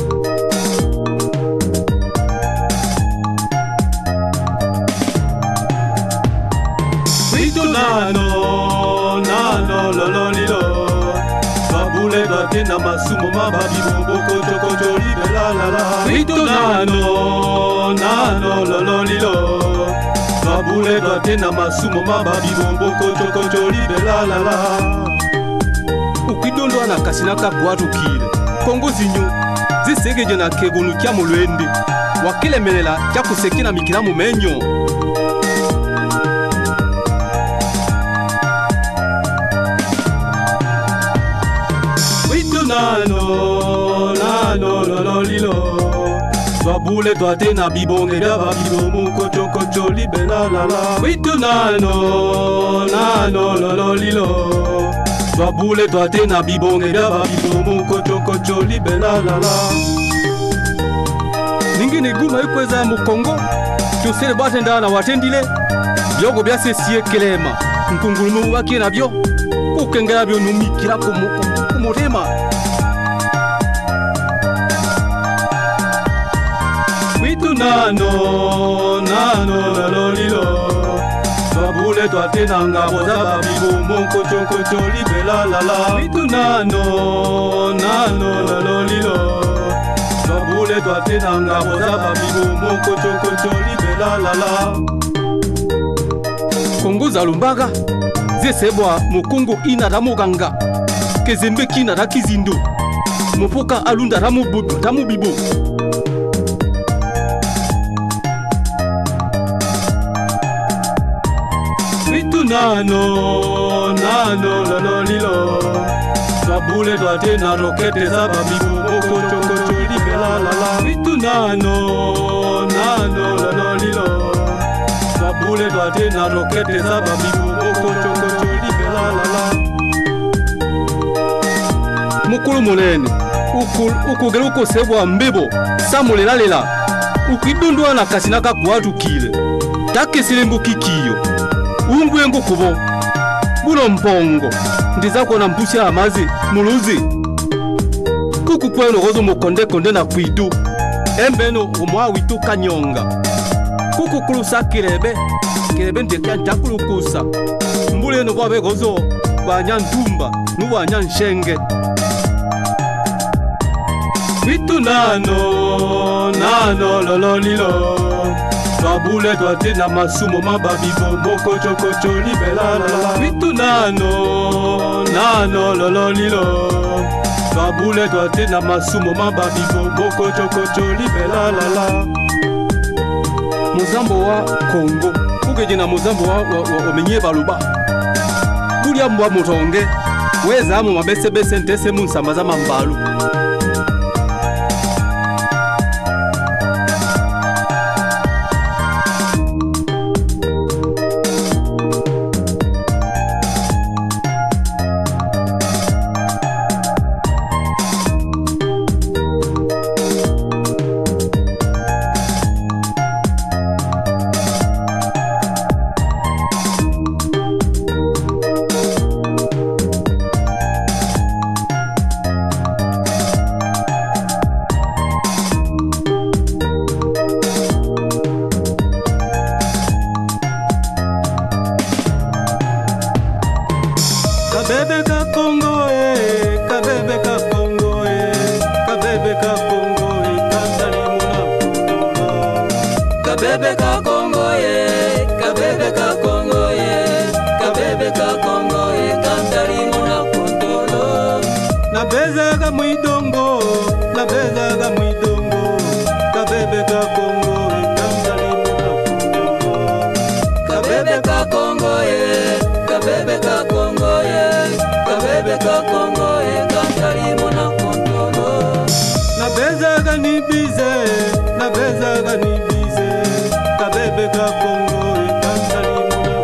Wito nano lololilo Babule doate na masumo mababi boko choko choli belalala Wito nano lololilo Babule doate na masumo mababi boko choko choli belalala Ukidondwa na kasinaka kwatu kile Kongo zinyo zisegeje na kegunu kya mulwende wakilemelela kya kusekina mikila mumenyo Nano lololilo Babule doate na bibonge bya babibo mukocho kocho libelalala Witu nano lololilo Babule doate na bibonge bya babibo mukocho kocho libelalala Ningine guma ikweza mu Kongo Tusele batenda na watendile Byogo byasesie kelema Nkungulumu wakie nabyo Kukengera byo numikira kumutema Witu nano lololilo Babule doate na ngabo za babibo monkocho kocho libelalala Witu nano lololilo Babule doate na ngabo za babibo monkocho kocho libelalala Kongo za lumbaga Zesebwa mukungu ina ramuganga Kezembe kina rakizindo Mupoka alunda ramubibo Witu nano lololilo Babule doate na rokete za babibo Okocho kocho libelalala Witu nano lololilo Babule doate na rokete za babibo Okocho kocho libelalala Mukulu munene ukugera ukosebwa mbebo samulelalela ukidundwa na kasinaka kuwatukile takesilengo kikiyo ungwengo kubo bulo mpongo ndizako na mbushi amazi muluzi kuku kweno gozo mukonde na kwidu embeno umwawitu kanyonga kuku kulusa kirebe ntekulukusa mbuleno bwabe gozo banyantumba nubanyanshenge Witu nano lololilo Babule doate na masumo mababibo mokocho kocho libelalala Witu nano lololilo Babule doate na masumo mababibo mokocho kocho libelalala Muzambo wa Kongo Kugeje na muzambo wa omenye baluba Bulia mbwa mutonge Weza amu mabese ntese munsamba za mambalu nabezaga mwidongo, nabezaga mwidongo, kabebe ka Kongo ekanzali muna kabebe ka Kongo kabebe ka Kongo kabebe ka Kongo ekanzali muna kontolo nabezaga nibize, nabezaga nibize, kabebe ka Kongo ekanzali muna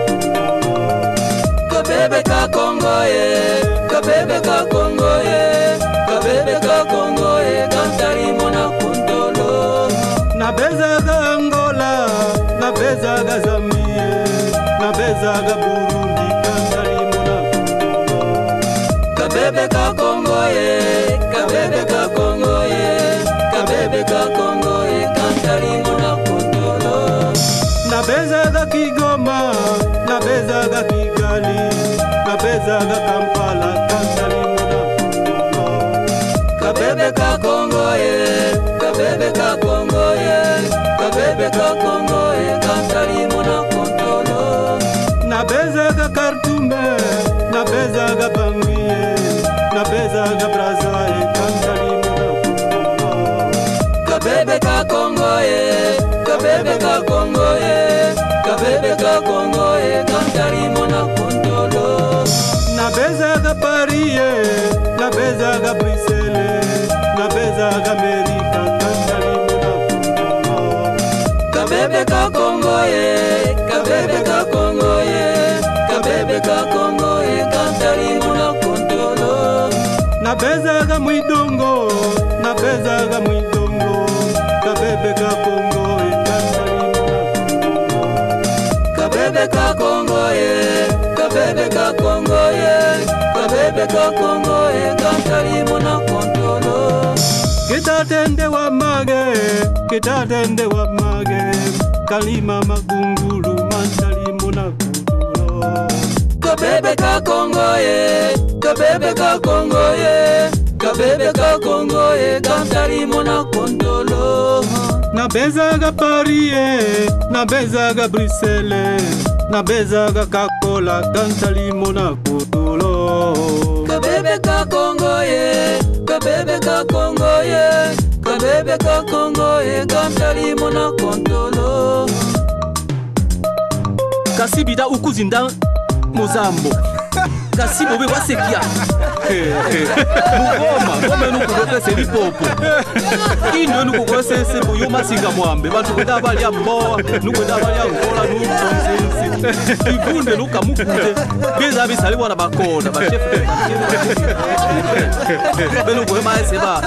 kabebe ka Kongo kabebe ka Kongo kabebe ka Kongo ekanzali muna kontolo nabezaga Angola, nabezaga Zambie, nabezaga Burundi kanzali muna kontolo kabebe ka Kongo kabebe ka Kongo kabebe ka Kongo kanzali muna kontolo nabezaga Kigoma, nabezaga Kigali, nabezaga Kampala kanzali muna kontolo kabebe ka Kongo kabebe ka Kongo kabebe ka Kongo kanzali muna kontolo nabezaga Khartoum, nabezaga Bangui, nabezaga Brazzaville kanzali muna kontolo kabebe ka Kongo kabebe ka Kongo kabebe ka Kongo kanzali muna kontolo nabezaga Paris, nabezaga Bruxelles, nabezaga Amerika kanzali muna kontolo kabebe ka Kongo kabebe ka Kongo kabebe ka Kongo kanzali muna kontolo nabezaga mwidongo, nabezaga mwidongo, kabebe ka Kongo kanzali muna kontolo kabebe ka Kongo kabebe ka Kongo kabebe ka Kongo kanzali muna kontolo kitatende wa mage, kitatende wa mage, kalima magungulu manzali muna kontolo kabebe ka Kongo kabebe ka Kongo kabebe ka Kongo kanzali muna kontolo nabezaga Paris, nabezaga Bruxelles, nabezaga Kakola kanzali muna kontolo kabebe ka Kongo kabebe ka Kongo kabebe ka Kongo kanzali muna kontolo kasibida ukuzinda muzambo kasibo be wasekia mugoma ngome nukugose lipopo ino nukugose sebo yo masinga mwambe bantu kwenda bali ambo nukwenda bali angola nukonsensi ibunde nukamukuze beza bisali bwana bakona ba chef beno ko ma seba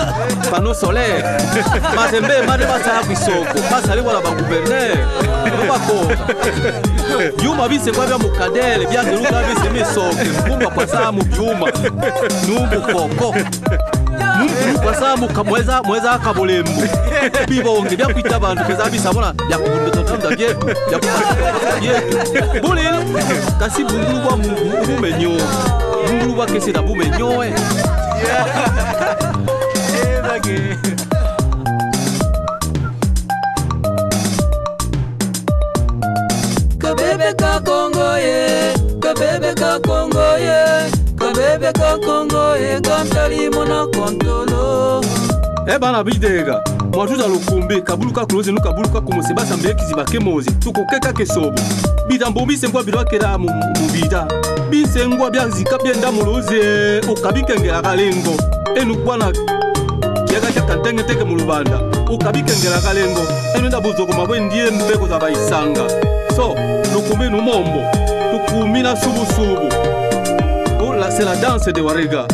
pano solaire matembe made basala kwisoko basali bwana ba gouverneur bakona yuma bise kwa bya mukadele bya ngeruka bise misoke mbumba kwa samu byuma numbu koko numbu kwa samu kamweza akabulembu bibonge bya kwita abantu keza bisabona bya kubunda tonda bye bya kubye bulilo kasi bungulu bwa bumenyo bungulu bwa kese da bumenyo bage kabebe ka Kongo kabebe ka Kongo kabebe ka Kongo kanzali muna kontolo bana bidega mwajuza lukumbi kabuluka kuloze nukabuluka kumusebasa mbele kiziba kemozi tukokeka kesobo bidambo bisengwa bilwakera mu bida bisengwa byazika byenda muloze ukabikengera kalengo enukwana kiaga kyakantenge teke mu lubanda ukabikengera kalengo enunda buzoko mabwe ndiye mbeko za bayisanga so lukumbi numombo tukumina subu là c'est la danse de Warega.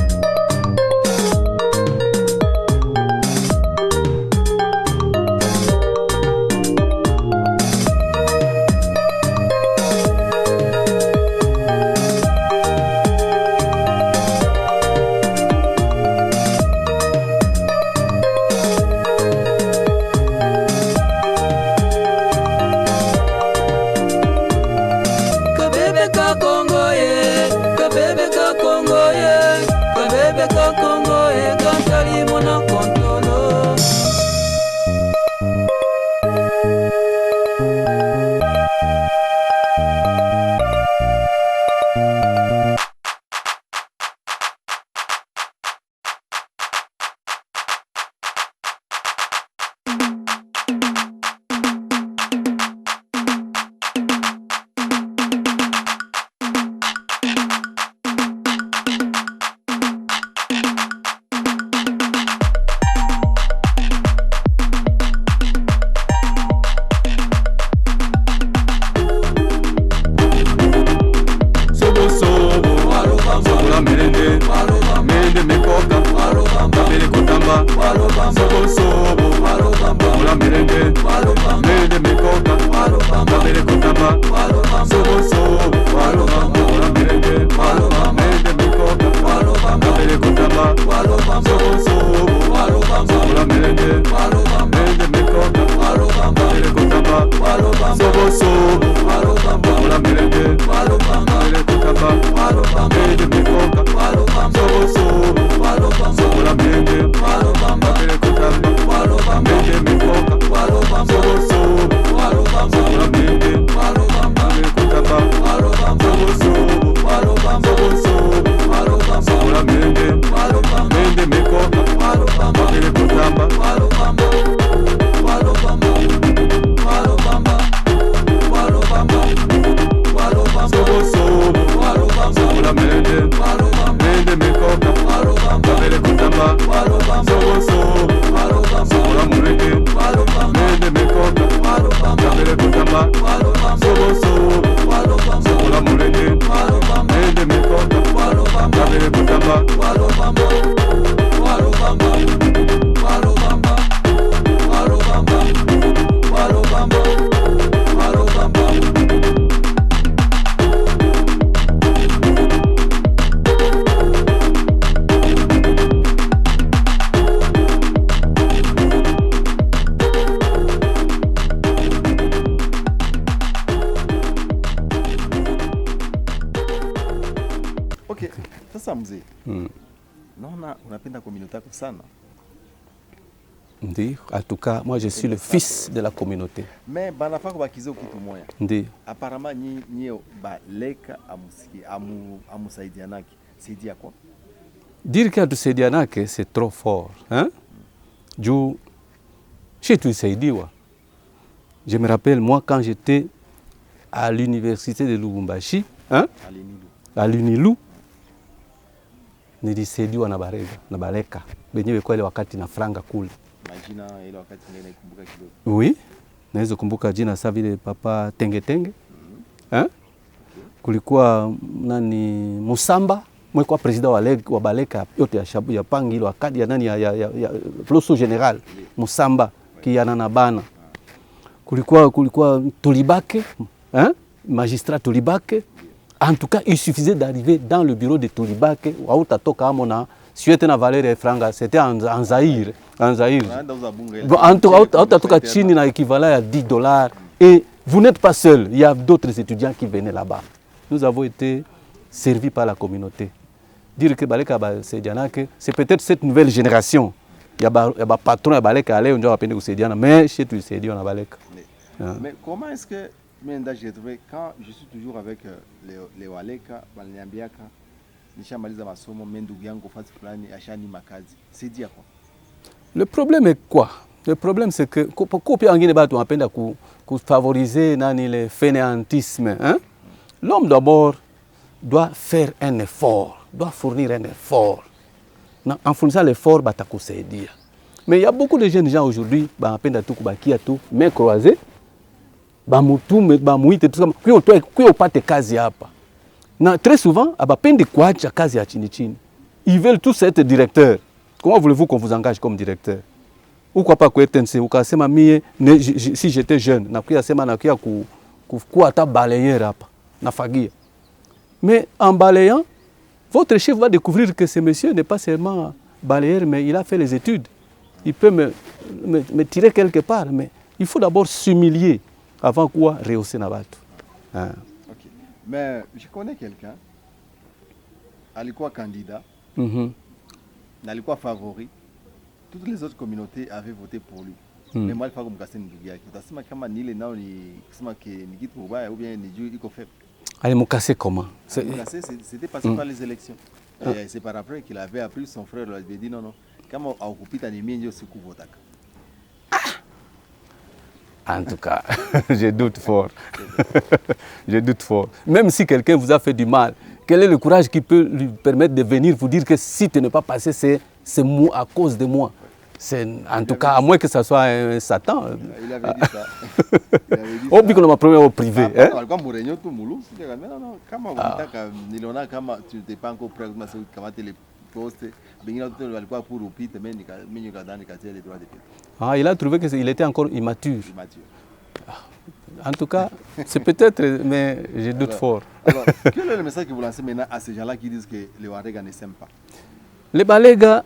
unapenda communauté yako sana. Ndi, en tout cas, moi je suis le fils de la communauté. Mais banafako bakizo kitu moya. Ndi. Apparemment nyie baleka amusaidianaki. C'est dit à quoi? Dire que tusaidianake c'est trop fort, hein? Juu chez tulisaidiwa. Je me rappelle moi quand j'étais à l'université de Lubumbashi, hein? À l'Unilu. Nilisaidiwa na Barega, na Baleka. Benyewe kwa ile wakati na franga kule. Majina ile wakati ngine kumbuka kidogo. Oui. Naweza kumbuka jina sa vile papa Tenge Tenge. Hein? Kulikuwa nani Musamba, mwekwa president wa Baleka yote ya shabu ya pangi ile wakati ya nani ya Ploso General Musamba kiana na bana. Kulikuwa Tolibake, hein? Magistrat Tolibake. En tout cas, il suffisait d'arriver dans le bureau de Tolibake, où Tatoka Amona, si tu na valeur et franga, c'était en Zaïre. En Zaïre. En tout cas, Chine a équivalent à $10. Et vous n'êtes pas seul, il y a d'autres étudiants qui venaient là-bas. Nous avons été servis par la communauté. Dire que Baleka c'est peut-être cette nouvelle génération. Il y a un patron à Baleka, on doit appeler Sédiana, mais chez tout Sédiana à Baleka. Mais comment est-ce que j'ai trouvé quand je suis toujours avec les Waleka, Balnyambiaka, nishamaliza masomo mendugu yangu fasi fulani ashani makazi. C'est dit à quoi? Le problème est quoi? Le problème c'est que kopia ngine batu wanapenda favoriser nani le fainéantisme, hein? L'homme d'abord doit faire un effort, doit fournir un effort. En fournissant l'effort batakusaidia. Mais il y a beaucoup de jeunes gens aujourd'hui banapenda tu kubakia tu main croisée. Bamutume bamuite tu kama kwa upate kazi hapa. Na très souvent abapende kuacha kazi ya chini chini. Ils veulent tous être directeurs. Comment voulez-vous qu'on vous engage comme directeur? Ou quoi pas kuetense ukasema mie si j'étais jeune na kuya sema na kuya ku ata balayeur hapa na fagia. Mais en balayant, votre chef va découvrir que ce monsieur n'est pas seulement balayeur mais il a fait les études. Il peut me tirer quelque part mais il faut d'abord s'humilier avant quoi rehausser na batu. Hein. OK. Mais je connais quelqu'un alikuwa candidat. Alikuwa favori. Toutes les autres communautés avaient voté pour lui. Mais moi, il faut que je me dise que utasema kama nile nao ni kusema que ni kitu mbaya ou bien ni juu iko faible. Allez me casser comment? C'était passé par les élections. Et c'est par après qu'il avait appris son frère lui avait dit non kama aukupita ni mimi ndio sikuvotaka. En tout cas, je doute fort. Je doute fort. Même si quelqu'un vous a fait du mal, quel est le courage qui peut lui permettre de venir vous dire que si tu n'es pas passé, c'est moi, à cause de moi. En tout cas, à moins que ce soit un Satan. Il avait dit ça. Au plus que ma première au privé. Tu n'étais pas encore prêt à les postes. Il a trouvé qu'il était encore immature. En tout cas, c'est peut-être, mais je doute fort. Alors, quel est le message que vous lancez maintenant à ces gens-là qui disent que les Walega ne s'aiment pas? Les Balégas,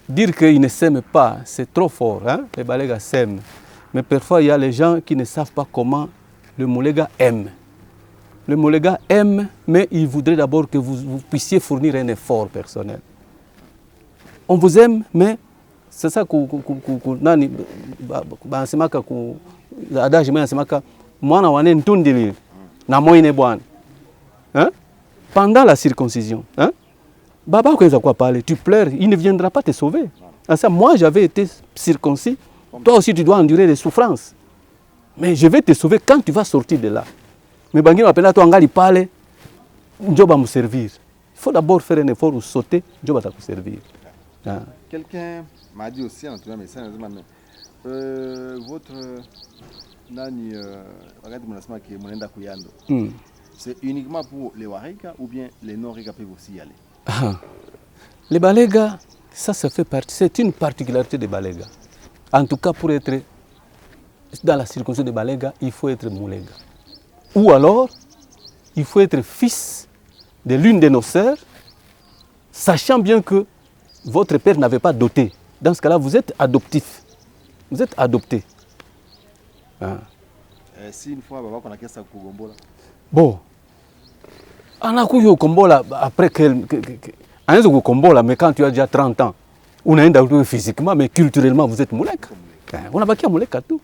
dire qu'ils ne s'aiment pas, c'est trop fort. Hein? Les Balégas s'aiment. Mais parfois, il y a les gens qui ne savent pas comment le Moulega aime. Le Moulega aime, mais il voudrait d'abord que vous puissiez fournir un effort personnel. On vous aime, mais c'est ça que nani basemaka ku adage mwana semaka mwana wane ntundili na moine bwana. Hein? Pendant la circoncision, hein? Baba quand quoi parler, tu pleures, il ne viendra pas te sauver. Ça, moi j'avais été circoncis, toi aussi tu dois endurer des souffrances. Mais je vais te sauver quand tu vas sortir de là. Mais bangi m'appelle toi angali parler, Dieu va me servir. Il faut d'abord faire un effort ou sauter, Dieu va te servir. Ah. Quelqu'un m'a dit aussi en tout cas, mais ça, votre nani, c'est uniquement pour les Warega ou bien les non-Rega peuvent aussi y aller? Les Balégas, ça fait partie, c'est une particularité des Balégas. En tout cas, pour être dans la circoncision des Balégas, il faut être Moulega. Ou alors, il faut être fils de l'une de nos sœurs, sachant bien que votre père n'avait pas doté. Dans ce cas-là, vous êtes adoptif. Vous êtes adopté. Ah. Si une fois, on a qu'à Kogombola. Bon. On a Kogombola après Anaweza kukombola, mais quand tu as déjà 30 ans, unaenda tu physiquement, mais culturellement vous êtes muleka. Unabakia muleka tu.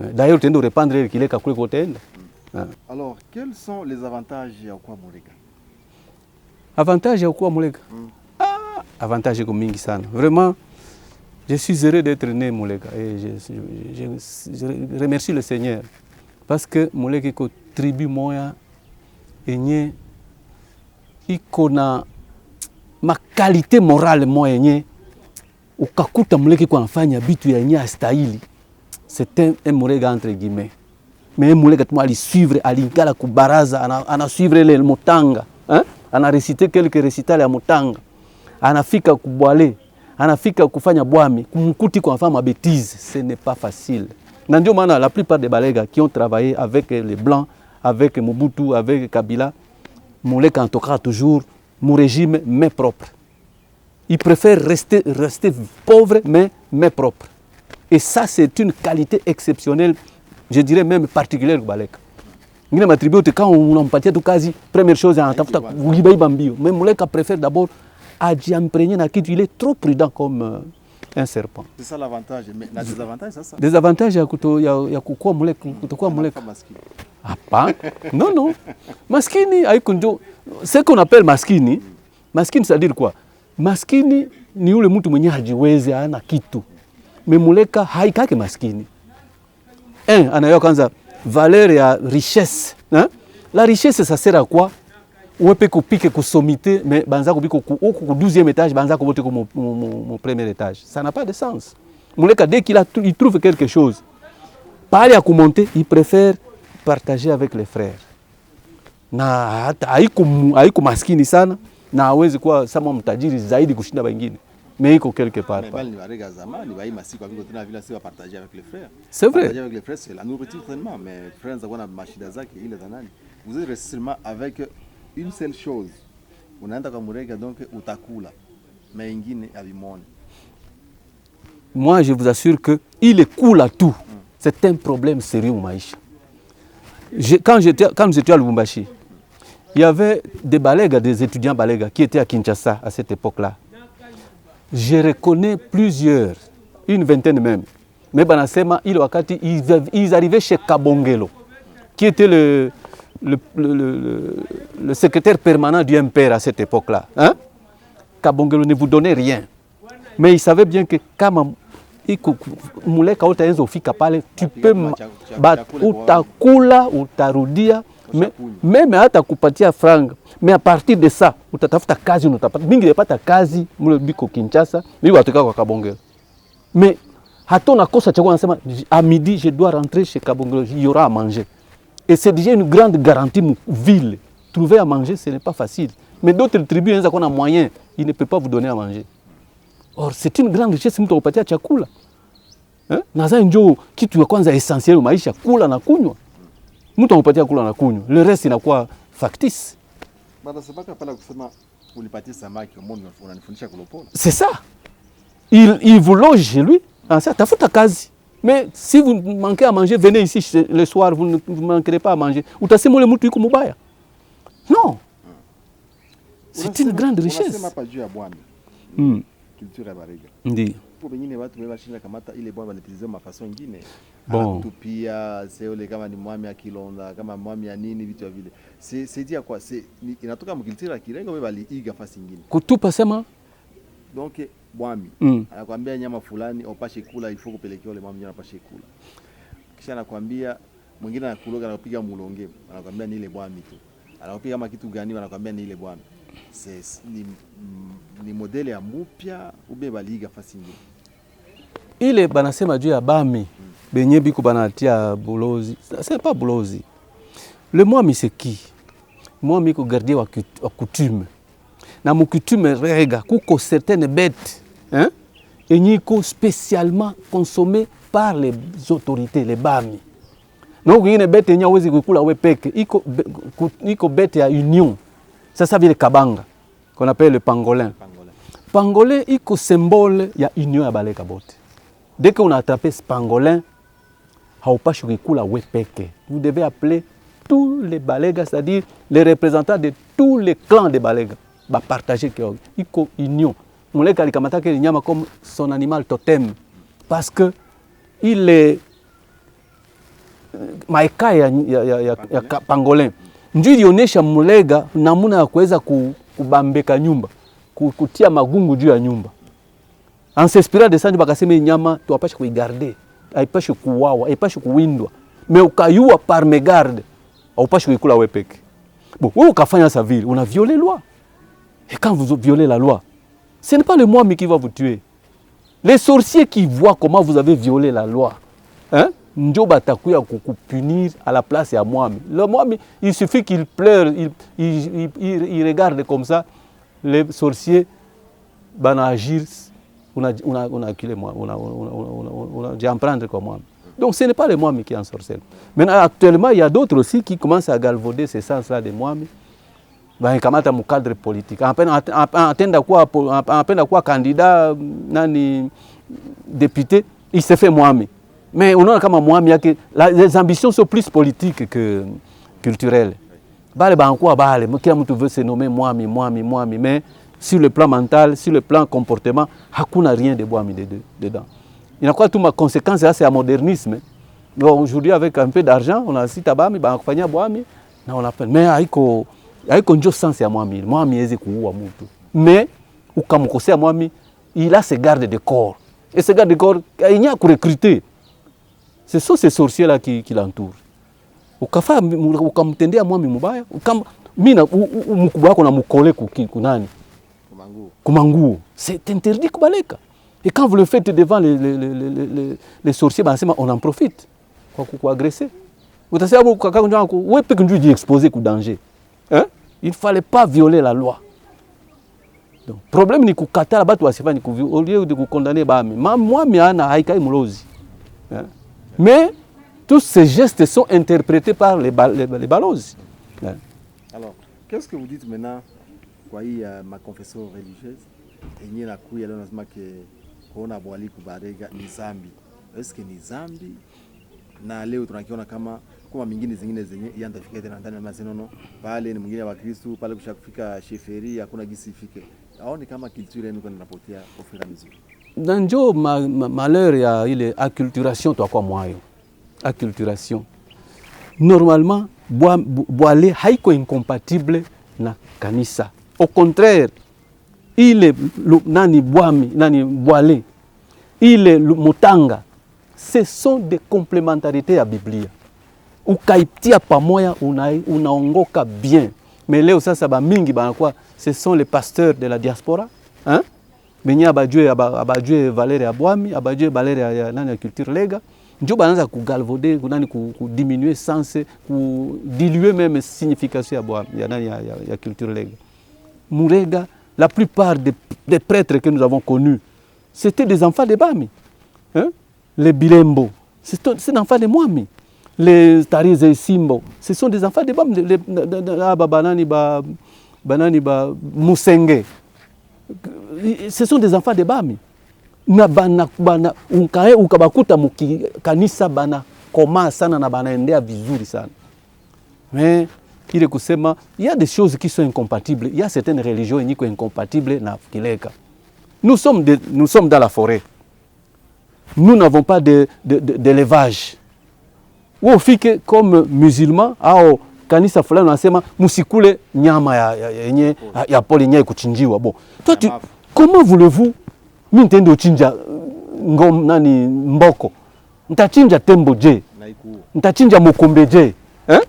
D'ailleurs, tu dois répandre kileka kule kote enda. Alors, quels sont les avantages ya kuwa muleka? Avantage ya kuwa muleka? Avantage iko mingi sana. Vraiment, je suis heureux d'être né muleka et je remercie le Seigneur parce que muleka iko tribu moya yenye iko na makalite morale moya yenye ukakuta muleka iko anafanya bitu yenye astahili. C'est un muleka entre guillemets. Mais muleka tu ali suivre alingala kubaraza ana suivre le motanga, hein? Ana réciter quelques récitals ya motanga. Anafika kubwale, anafika kufanya bwami, kumkuti kwa femme ma bêtise, ce n'est pas facile. Na ndio maana la plupart des balega qui ont travaillé avec les blancs, avec Mobutu, avec Kabila, muleka en tout cas toujours mon régime mais propre. Ils préfèrent rester pauvres mais propres. Et ça c'est une qualité exceptionnelle, je dirais même particulière au baleka. Ngine matribu quand on empatia tu kazi, première chose anatafuta kuiba mbio. Mais muleka préfère d'abord imprégné na kitu, il est trop prudent comme un serpent. C'est ça l'avantage, mais il y a des avantages ça. Des avantages ya kukua muleka, kutokuwa muleka. Hapa. Non. Maskini haiko ndio. Ce qu'on appelle maskini, maskini ça veut dire quoi? Maskini ni yule mtu mwenye hajiwezi, hana kitu. Mais muleka haikake maskini. Anayo kwanza valeur ya richesse, hein? La richesse ça sert à quoi? On peut couper que sommité, mais banza couper au 12e étage, banza couper mon premier étage. Ça n'a pas de sens. Muleka dès il trouve quelque chose, pas aller à monter, il préfère partager avec les frères. Na hata haiko maskini sana na hawezi kuwa sama mtajiri zaidi kushinda wengine. Mais iko quelque part. C'est vrai. Partager avec les frères, c'est la nourriture seulement, mais frères ça na mashida zake ile zanani. Vous êtes seulement avec une seule chose. Unaenda kwa murega donc utakula. Mais ingine avimone. Moi je vous assure que il est cool à tout. C'est un problème sérieux au maïcha. Quand nous étions à Lubumbashi, il y avait des balega, des étudiants balega qui étaient à Kinshasa à cette époque-là. Je reconnais plusieurs, une vingtaine même. Mais Banasema, ils arrivaient chez Kabongelo, qui était le secrétaire permanent du MPR à cette époque-là. Hein? Kabongelo ne vous donnait rien. Mais il savait bien que quand tu peux utakula, utarudia, même hata kupatia franga. Mais à partir de ça, utatafuta kazi, utapata mingi yapata kazi mule biko Kinshasa, mimi watoka kwa Kabongelo. Mais hatona kosa cha kusema à midi je dois rentrer chez Kabongelo, il y aura à manger. Et c'est déjà une grande garantie ville. Trouver à manger, ce n'est pas facile. Mais d'autres tribus, ils ont moyen, ils ne peuvent pas vous donner à manger. Or, c'est une grande richesse mtu kupatia chakula. Naza njoo kitu ya kwanza essentiel maisha, kula na kunywa. Mtu anapatia kula na kunywa. Le reste inakuwa factice. Bada sabaka pala kusema ulipatia samaki au monde unanifundisha kulopola. C'est ça. Il vous loge chez lui, ça tafuta kazi. Mais si vous manquez à manger, venez ici le soir, vous ne manquerez pas à manger. Utasema ule mtu yuko mubaya. Non. C'est une grande richesse. Unasema pa juu ya bwami. Culture ya barega. Ndi. Pour wengine watu wewe bashinda kamata ile bwami wanatiliza mafaso nyingine. Bon. Tupia seole kama ni mwami ya kilonda, kama mwami ya nini vitu vile. C'est dire quoi? C'est inatoka mkilitira kirenga wewe baliiga fasi nyingine. Kutupa sema donc bwami anakuambia nyama fulani opashe kula il faut kupelekea ile mwami anapashe kula. Kisha anakuambia mwingine anakuloga anapiga mulonge, anakuambia ni ile bwami tu. Anakupiga kama kitu gani anakuambia ni ile bwami. C'est ni modele ya mupya ube baliiga fasi nyingine. Ile banasema juu ya bami benye biko banatia bolozi. C'est pas bolozi. Le mwami c'est qui? Mwami ko garder wa coutume. Na mu coutume rega kuko certaines bêtes, hein? Et niko spécialement consommées par les autorités, les bami. Donc une bête nya wezi kukula we peke. Iko bête ya union. Ça vient le kabanga qu'on appelle le pangolin. Pangolin iko symbole ya union ya baleka bote. Dès qu'on a attrapé ce pangolin, haupashi kukula we peke. Vous devez appeler tous les balégas, c'est-à-dire les représentants de tous les clans de balégas. partager kidogo. Iko union. Muleka alikamata ile nyama comme son animal totem parce que il est maika ya pangolin. Ndio ilionyesha Mulega namna ya kuweza kubambeka nyumba, kutia magungu juu ya nyumba. En s'inspirant de ça, ndio bakasema nyama tuwapashe kuigarder, haipashe kuwawa, haipashe kuwindwa. Mais ukayua par mégarde, haupashe kuikula wewe peke. Bon, wewe ukafanya ça vile, on a violé la loi. Et quand vous violez la loi, ce n'est pas le mwami qui va vous tuer. Les sorciers qui voient comment vous avez violé la loi, hein? Ndio batakuya kupunir à la place ya mwami. Le mwami, il suffit qu'il pleure, il regarde comme ça, les sorciers van agir, on a acculé moi, on a dû en prendre comme mwami. Donc ce n'est pas le mwami qui ensorcelle. Maintenant actuellement, il y a d'autres aussi qui commencent à galvauder ce sens-là de mwami. Ben kamata mu cadre politique. Atenda kuwa candidat nani député, il se fait mwami. Mais on a comme mwami yake les ambitions sont plus politiques que culturelles. Bale bankuwa bale, kila mtu veut se nommer mwami, mais sur le plan mental, sur le plan comportement, hakuna rien de mwami dedans. Il y a quoi toute ma conséquence là, c'est un modernisme. Donc aujourd'hui avec un peu d'argent, on a cité tabami, ba kufanya mwami, na on appelle mais haiko ndio sens ya mwami. Mwami hawezi kuua mtu. Mais ukamkosea mwami, il a ses gardes de corps. Et ces gardes de corps, il n'y a que recruter. Ce sont ces sorciers là qui l'entourent. Ukamtendea mwami mubaya, mina mkubwa wako na mukole kunani? Kumanguo. C'est interdit kubaleka. Et quand vous le faites devant les sorciers, on en profite pour agresser. Vous savez, vous exposer au danger. Hein? Il ne fallait pas violer la loi. Donc, le problème c'est que Qatar au lieu de condamner moi mulozi. Mais tous ces gestes sont interprétés par les balozi. Alors, qu'est-ce que vous dites maintenant kwa ma confession religieuse yenye na kuya leo nasema ke kuona bwali kubarega ni zambi. Est-ce que ni zambi? Na leo tunakiona kama mingine zingine zenye yandafika tena ndani ya mazenono pale ni mwingine wa Kristo pale kushakufika sheferi hakuna gisi ifike. Aone kama culture yenu kwenda napotea ofira mzuri. Ndio malheur ya ile acculturation to kwa mwayo. Acculturation. Normalement boale haiko incompatible na kanisa. Au contraire, il est nani boale, il est mutanga. Ce sont des complémentarités à Biblia. Ukaitia pamoja unaongoka bien. Mais leo sasa ba mingi banakuwa ce sont les pasteurs de la diaspora, hein? Benye abajue valeur ya bwami, abajue valeur ya nani ya culture lega. Ndio banaanza kugalvauder, kunani diminuer sens, diluer même signification ya bwami, ya nani ya culture lega. Murega, la plupart des prêtres que nous avons connus, c'était des enfants de bami. Hein? Les Bilembo, c'est des enfants de Mwami. Les Tarize et Simbo, ce sont des enfants de Bami. Banani Musenge, ce sont des enfants de Bami. Ukabakuta kanisa bana koma sana na banaendea vizuri sana. Mais il y a des choses qui sont incompatibles. Il y a certaines religions qui sont incompatibles na kileka. Nous sommes dans la forêt. Nous n'avons pas d'élevage. Ou fike comme musulmans, au kanisa fulani nasema musikule nyama ya poli nyai kuchinjiwa. Bon. Toi comment voulez-vous mintendo chinja ngom nani mboko? Ntachinja tembo je? Ntachinja mukombe je? Hein?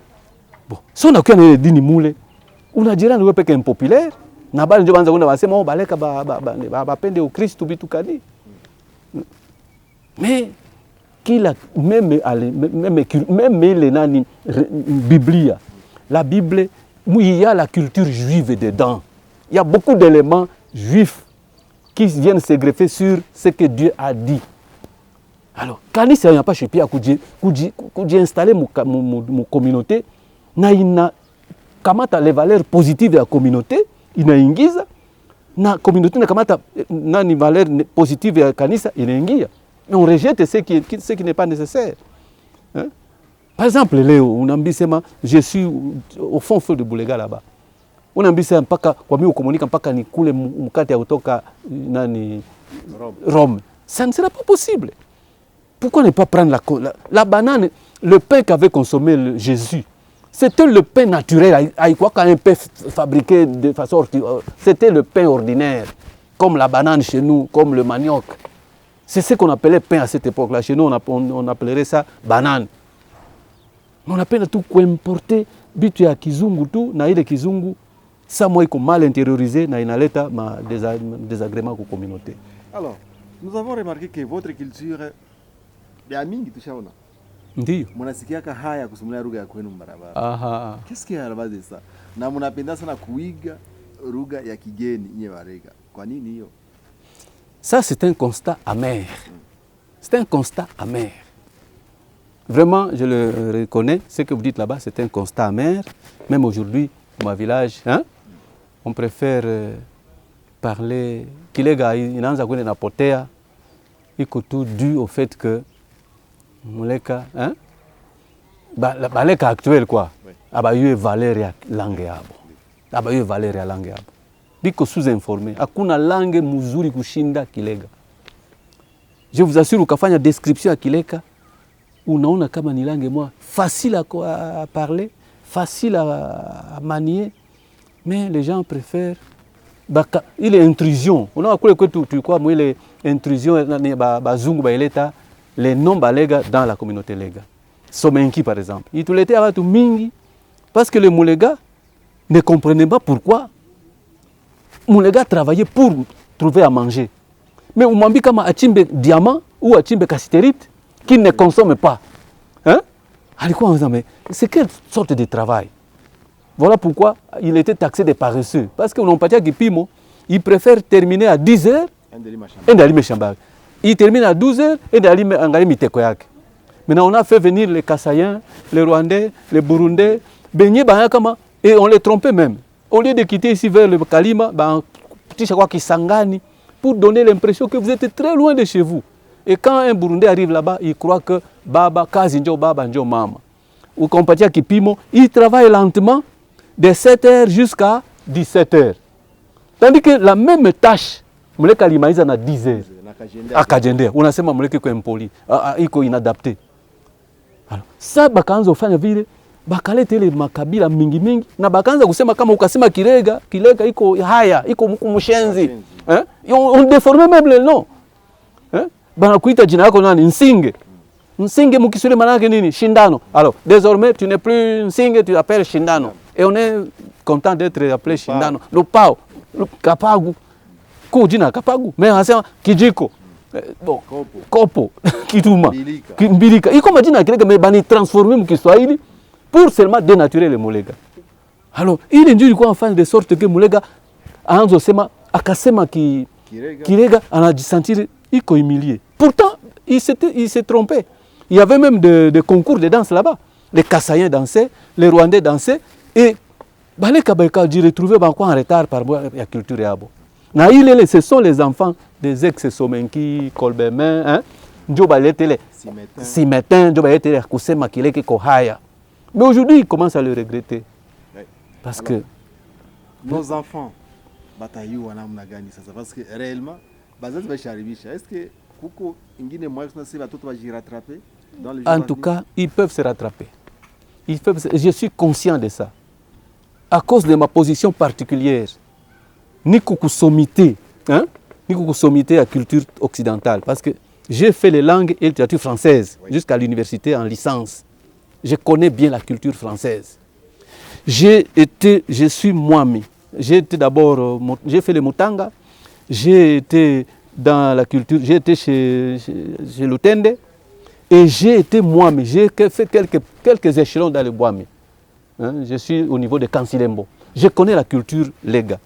Bon, si on a qu'un dini mule, unajirani wewe peke impopulaire, na bali ndio banza kuna wasema baleka bapende au Kristo bitukani. Mais même les nani Biblia, la Bible, il y a la culture juive dedans. Il y a beaucoup d'éléments juifs qui viennent se greffer sur ce que Dieu a dit. Alors, kanisa n'a pas chipé à installer mon communauté, na ina kamata les valeurs positives de la communauté, inaingiza na communauté na kamata nani valeurs positives ya kanisa inaingia. Mais on rejette ce qui n'est pas nécessaire. Hein? Par exemple, Léo, on a dit je suis au fond de Boulega là-bas. Unaambia mpaka kwa mimi ukomunika mpaka ni kule mkate ya kutoka nani Rome. Ça ne sera pas possible. Pourquoi ne pas prendre la banane, le pain qu'avait consommé Jésus? C'était le pain naturel, quoi un pain fabriqué de façon c'était le pain ordinaire, comme la banane chez nous, comme le manioc. C'est ce qu'on appelait pain à cette époque-là. Chez nous, on appellerait ça banane. On appelle tout quoi importer, bitu ya kizungu tout, na ile kizungu, ça moi iko mal intériorisé, na inaleta ma désagrément pour communauté. Alors, nous avons remarqué que votre culture ya mingi tushaona. Ndiyo. Mnasikiaka haya kusimulia lugha ya kwenu barabara. Aha. Qu'est-ce qui est à la base de ça? Na mnapenda sana kuiga lugha ya kigeni nye Warega. Kwa nini hiyo? Ça c'est un constat amer. C'est un constat amer. Vraiment, je le reconnais, ce que vous dites là-bas, c'est un constat amer. Même aujourd'hui, dans mon village, hein, on préfère parler kilega inaanza kwenda napotea, iko tout dû au fait que muleka hein baleka actuel quoi abayue valeur ya langue yabo abayue valeur ya langue yabo biko sous-informé hakuna langue mzuri kushinda kilega. Je vous assure ukafanya description ya kileka unaona kama ni langue moi facile à parler, facile à manier, mais les gens préfèrent il est intrusion. Unaona kule kwetu tulikuwa mwile intrusion ni bazungu baileta les noms balega dans la communauté lega. Somenki par exemple. Il tuletea watu mingi parce que les Mulega ne comprenaient pas pourquoi Mulega travaillait pour trouver à manger. Mais umwambi kama achimbe diamant ou achimbe cassiterite qui ne consomme pas. Hein? Alikuwa anasema mais c'est quelle sorte de travail? Voilà pourquoi il était taxé de paresseux. Parce que unampatia kipimo, il préfère terminer à 10 heures et d'aller shambani. Il termine à 12 heures et d'aller angalia miteko yake. Maintenant, on a fait venir les Kasaïens, les Rwandais, les Burundais, et on les trompait même. Au lieu de quitter ici vers le Kalima, Kisangani, pour donner l'impression que vous êtes très loin de chez vous. Et quand un Burundais arrive là-bas, il croit que Baba, Kazinjo, Baba, Njo, Mama. Ou Kompatia Kipimo, il travaille lentement de 7 heures jusqu'à 17 heures. Tandis que la même tâche, Mule Kalimaiza na 10 heures. Akajendea. Unasema Muleke kwa impoli. Iko inadapté. Alors, ça bakaanza kufanya vile, bakaleta ile makabila mingi mingi na bakaanza kusema kama ukasema Kilega iko haya, iko mshenzi. Hein? On déforme même le nom. Hein? Bana kuita jina yako nani? Nsinge. Nsinge mukisule maana yake nini? Shindano. Alors, désormais tu n'es plus Nsinge, tu t'appelles Shindano. Et on est content d'être appelé Shindano. Le Pao, le Kapagu. Jina Kapagu, mais anasema Kijiko. Bon, Kopo, Kituma, Mbilika. Iko majina Kilega mais bani transformer mu Kiswahili pour seulement dénaturer les Mulega. Alors, il ndio ilikuwa afanya de sorte que Mulega aanzo sema akasema Kilega anajisentir iko humilié. Pourtant, il s'est trompé. Il y avait même des concours de danse là-bas. Les Kasaïens dansaient, les Rwandais dansaient et baleka baleka dit retrouver en retard par la culture yabo. Na ile ce sont les enfants des ex-Somenki, Kolbemen, hein? Ndio baletele Simetin, ndio baletele kusema kileke ko haya. Mais aujourd'hui, ils commencent à le regretter. Oui. Parce alors, que nos enfants bataillent namna gani sasa parce que réellement bazazi basharibisha. Est-ce que kuko ingine moyo tunasema watoto wajirattraper dans les en tout cas, ils peuvent se rattraper. Je suis conscient de ça. À cause de ma position particulière. Ni sommité, hein? Ni sommité à culture occidentale. Parce que j'ai fait les langues et littérature française jusqu'à l'université en licence. Je connais bien la culture française. Je suis Mwami. J'ai été d'abord, j'ai fait le Mutanga. J'ai été dans la culture, j'ai été chez Lutende. Et j'ai été Mwami. J'ai fait quelques échelons dans le Mwami. Hein? Je suis au niveau de Kansilembo. Je connais la culture Lega.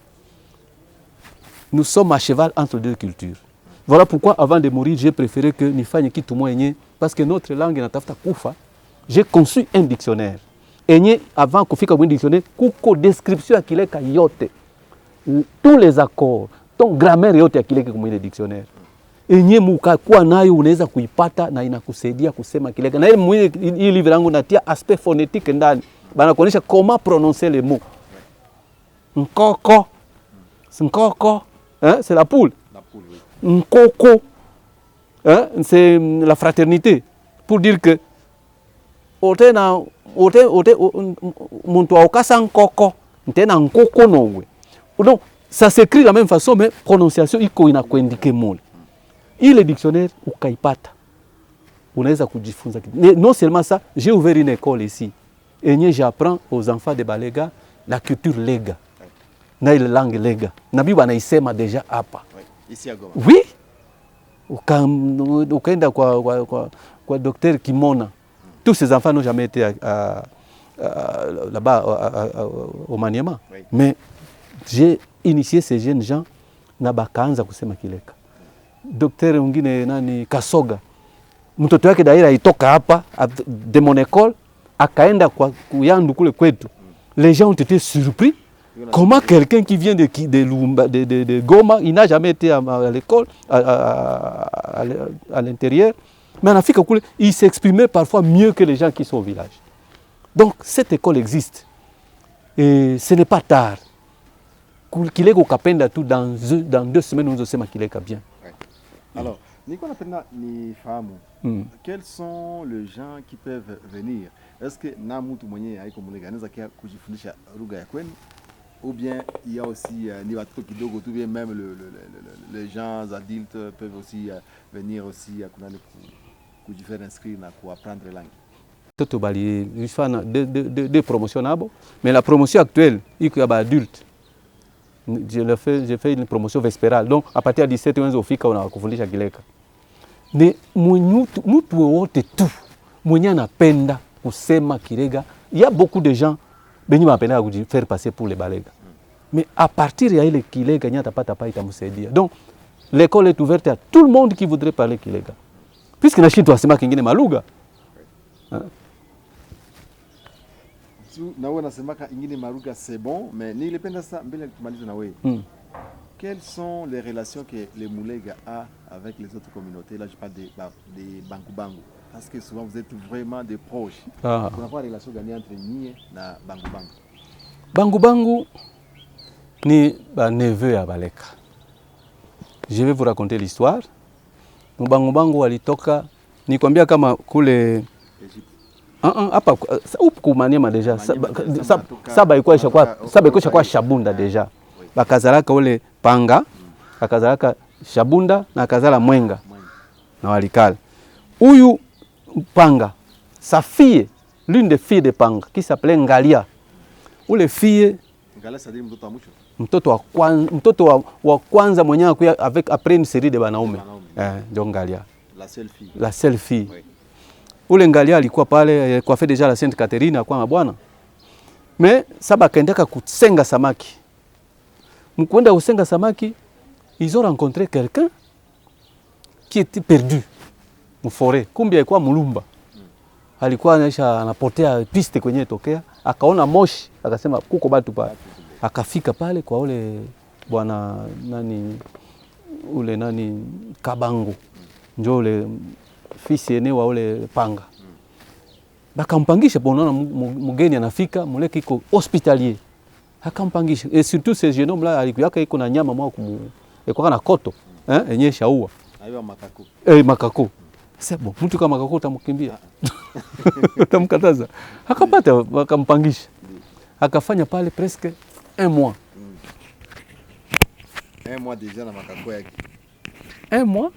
Nous sommes à cheval entre deux cultures. Voilà pourquoi, avant de mourir, j'ai préféré que Nifanye kitu mwenye, parce que notre langue est natafuta kufa. J'ai conçu un dictionnaire. Et avant kufika un dictionnaire, kuko description ya kileka yote. Tous les accords, ton grammaire yote ya kileka comme le dictionnaire. Enye mukakuwa nayo unaweza kuipata na inakusaidia kusema kileka. Na hii livre yangu natia aspect phonétique ndani. Bana kuonyesha comment prononcer les mots. Nkoko. C'est nkoko. Hein? C'est la poule. La poule, oui. Nkoko. Hein? C'est la fraternité. Pour dire que muntu aokasa nkoko ntena nkoko nongwe. Donc ça s'écrit de la même façon mais prononciation iko inakuindike mole. Ile dictionnaire ukaipata. Unaweza kujifunza. Non seulement ça, j'ai ouvert une école ici. Et j'apprends aux enfants de Balega la culture lega. Na ile langue lega. Nabi wanaisema déjà hapa. Ici à Goma. Oui. Ukaenda kwa docteur Kimona. Tous ces enfants n'ont jamais été là-bas au Maniema. Oui. Mais j'ai initié ces jeunes gens na bakaanza kusema Kileka. Docteur mwingine nani Kasoga. Mtoto wake daira itoka hapa de mon école akaenda kwa Kuyandu kule kwetu. Les gens ont été surpris. Comment quelqu'un qui vient de Goma, il n'a jamais été à l'école, à l'intérieur, mais en Afrique, il s'exprimait parfois mieux que les gens qui sont au village. Donc cette école existe. Et ce n'est pas tard. Qu'il est au Kapenda tout dans 2 semaines, nous osons qu'il est bien. Alors, Nicolas Pena ni famu. Quels sont les gens qui peuvent venir? Est-ce que na mtu mwenye haiko mulega anaweza kia kujifundisha lugha ya kwenu? Ou bien il y a aussi ni watoto kidogo tout bien même les gens adultes peuvent aussi venir aussi kujifaire inscrire na kuapprendre langue. Toto bali ifana de promotion nabo, mais la promotion actuelle iko ya ba adulte. J'ai fait une promotion vespérale. Donc à partir de 17 ans ofika unakufundisha Kileka. Ni mtu wote tu mwenye anapenda kusema Kirega. Il y a beaucoup de gens benye wanapenda kujifaire passer pour les Balega. Mais à partir ya ile Kilega nyata pata pa itamsaidia. Donc l'école est ouverte à tout le monde qui voudrait parler Kilega. Puisque na shintu wasema kingine malugha. Na wewe unasemaka ingine maruga c'est bon, mais nilipenda ça mbele tumalize na wewe. Quelles sont les relations que les Mulega a avec les autres communautés? Là je parle des Bangu Bangu. Parce que souvent vous êtes vraiment des proches. Ah. On a pas de relation gagnée entre Nié na Bangu Bangu. Bangu Bangu ni ba neveu ya Baleka. Je vais vous raconter l'histoire. Bangu Bangu walitoka nikwambia kama kule hapa huko Maniema deja saba ilikuwa kwa Shabunda deja. Bakazalaka ule Panga, bakazalaka Shabunda na akazala Mwenga na Walikale. Huyu Panga, sa fille, l'une des filles de Panga qui s'appelait Ngalia. Ule fille Ngalia c'est mtoto wa mwisho. Mtoto wa kwanza mwenye avec après une série de banaume. Ndio Ngalia. La seule fille. La seule fille. Oui. Ule Ngalia alikuwa pale alikuwa fait déjà la Sainte Catherine akwa bwana. Mais saba kaendaka kusenga samaki. Mkwenda usenga samaki, ils ont rencontré quelqu'un qui était perdu mu forêt. Kumbi alikuwa mulumba. Alikuwa anapotea piste kwenye tokea, akaona moshi, akasema kuko batu pale. Akafika pale kwa ule bwana nani Kabangu. Ndio ule fils aîné wa ule Panga. Bakampangisha bonona mgeni anafika, muleke iko hospitalier. Akampangisha. Et surtout ces jeunes hommes là alikuwa iko na nyama mwa iko na koto, yenye shaua. Aiwa makako. Makako. C'est bon, mtu kama makako utamkimbia. Utamkataza. Akapata akampangisha. Akafanya pale presque 1 mois. 1 mois déjà na makako yake. 1 mois?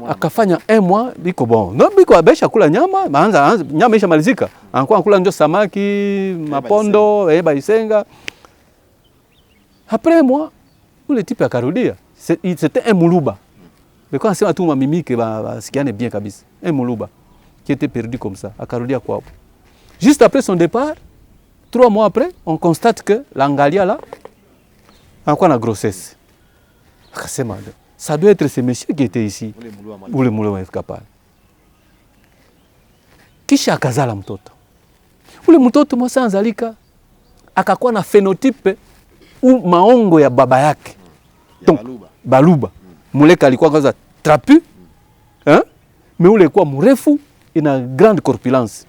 Akafanya 1 mois biko bon. No biko abesha kula nyama, maanza nyama isha malizika. Anakuwa kula ndio samaki, mapondo, baisenga. Après 1 mois, ule type akarudia. C'était un Muluba. Mais quand c'est tout mamimike basikiane bien kabisa. Un Muluba qui était perdu comme ça, akarudia kwao. Juste après son départ, 3 mois après, on constate que l'Angalia là anakuwa na grossesse. Akasema ça doit être ce monsieur qui était ici. Ule Muluba amefika pale. Kisha akazala mtoto. Ule mtoto mwa anzalika akakuwa na phenotype maongo ya baba yake. Donc Baluba. Muleka alikuwa kwanza trapu. Mais ule alikuwa mrefu ina grande corpulence.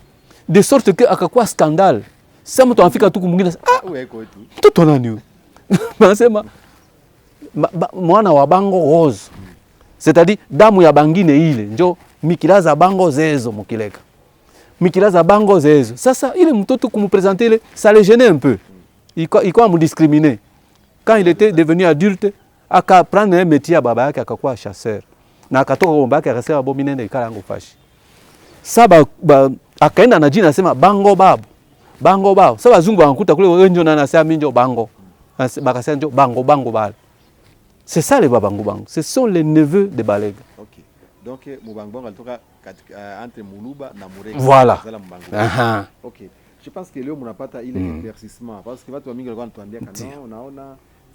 de sorte que akakuwa scandale. Sasa mtu anafika tu kumwingine, mtoto nani huyu? Anasema mwana wa bango rose. C'est-à-dire damu ya bangine ile njo mikilaza bango zezo mukileka. Mikilaza bango zezo. Sasa ile mtoto kumpresenter ile, ça le gênait un peu. Il quoi me discriminer. Quand il était devenu adulte, aka prendre un métier à baba yake akakuwa chasseur. Na akatoka kwa baba yake akasema bominene ikala yangu fashi. Saba akaenda na jina anasema bango babu. Bango babu. Sasa wazungu wanakuta kule wenjo na anasema minjo bango. Bakasema njo bango bale. C'est ça les babango bango. Ce sont les neveux de Balega. OK. Donc Mubango alitoka entre Muluba na Murega. Voilà. OK. Je pense que leo mnapata ile éclaircissement parce que watu wengi walikuwa wanatuambia kana unaona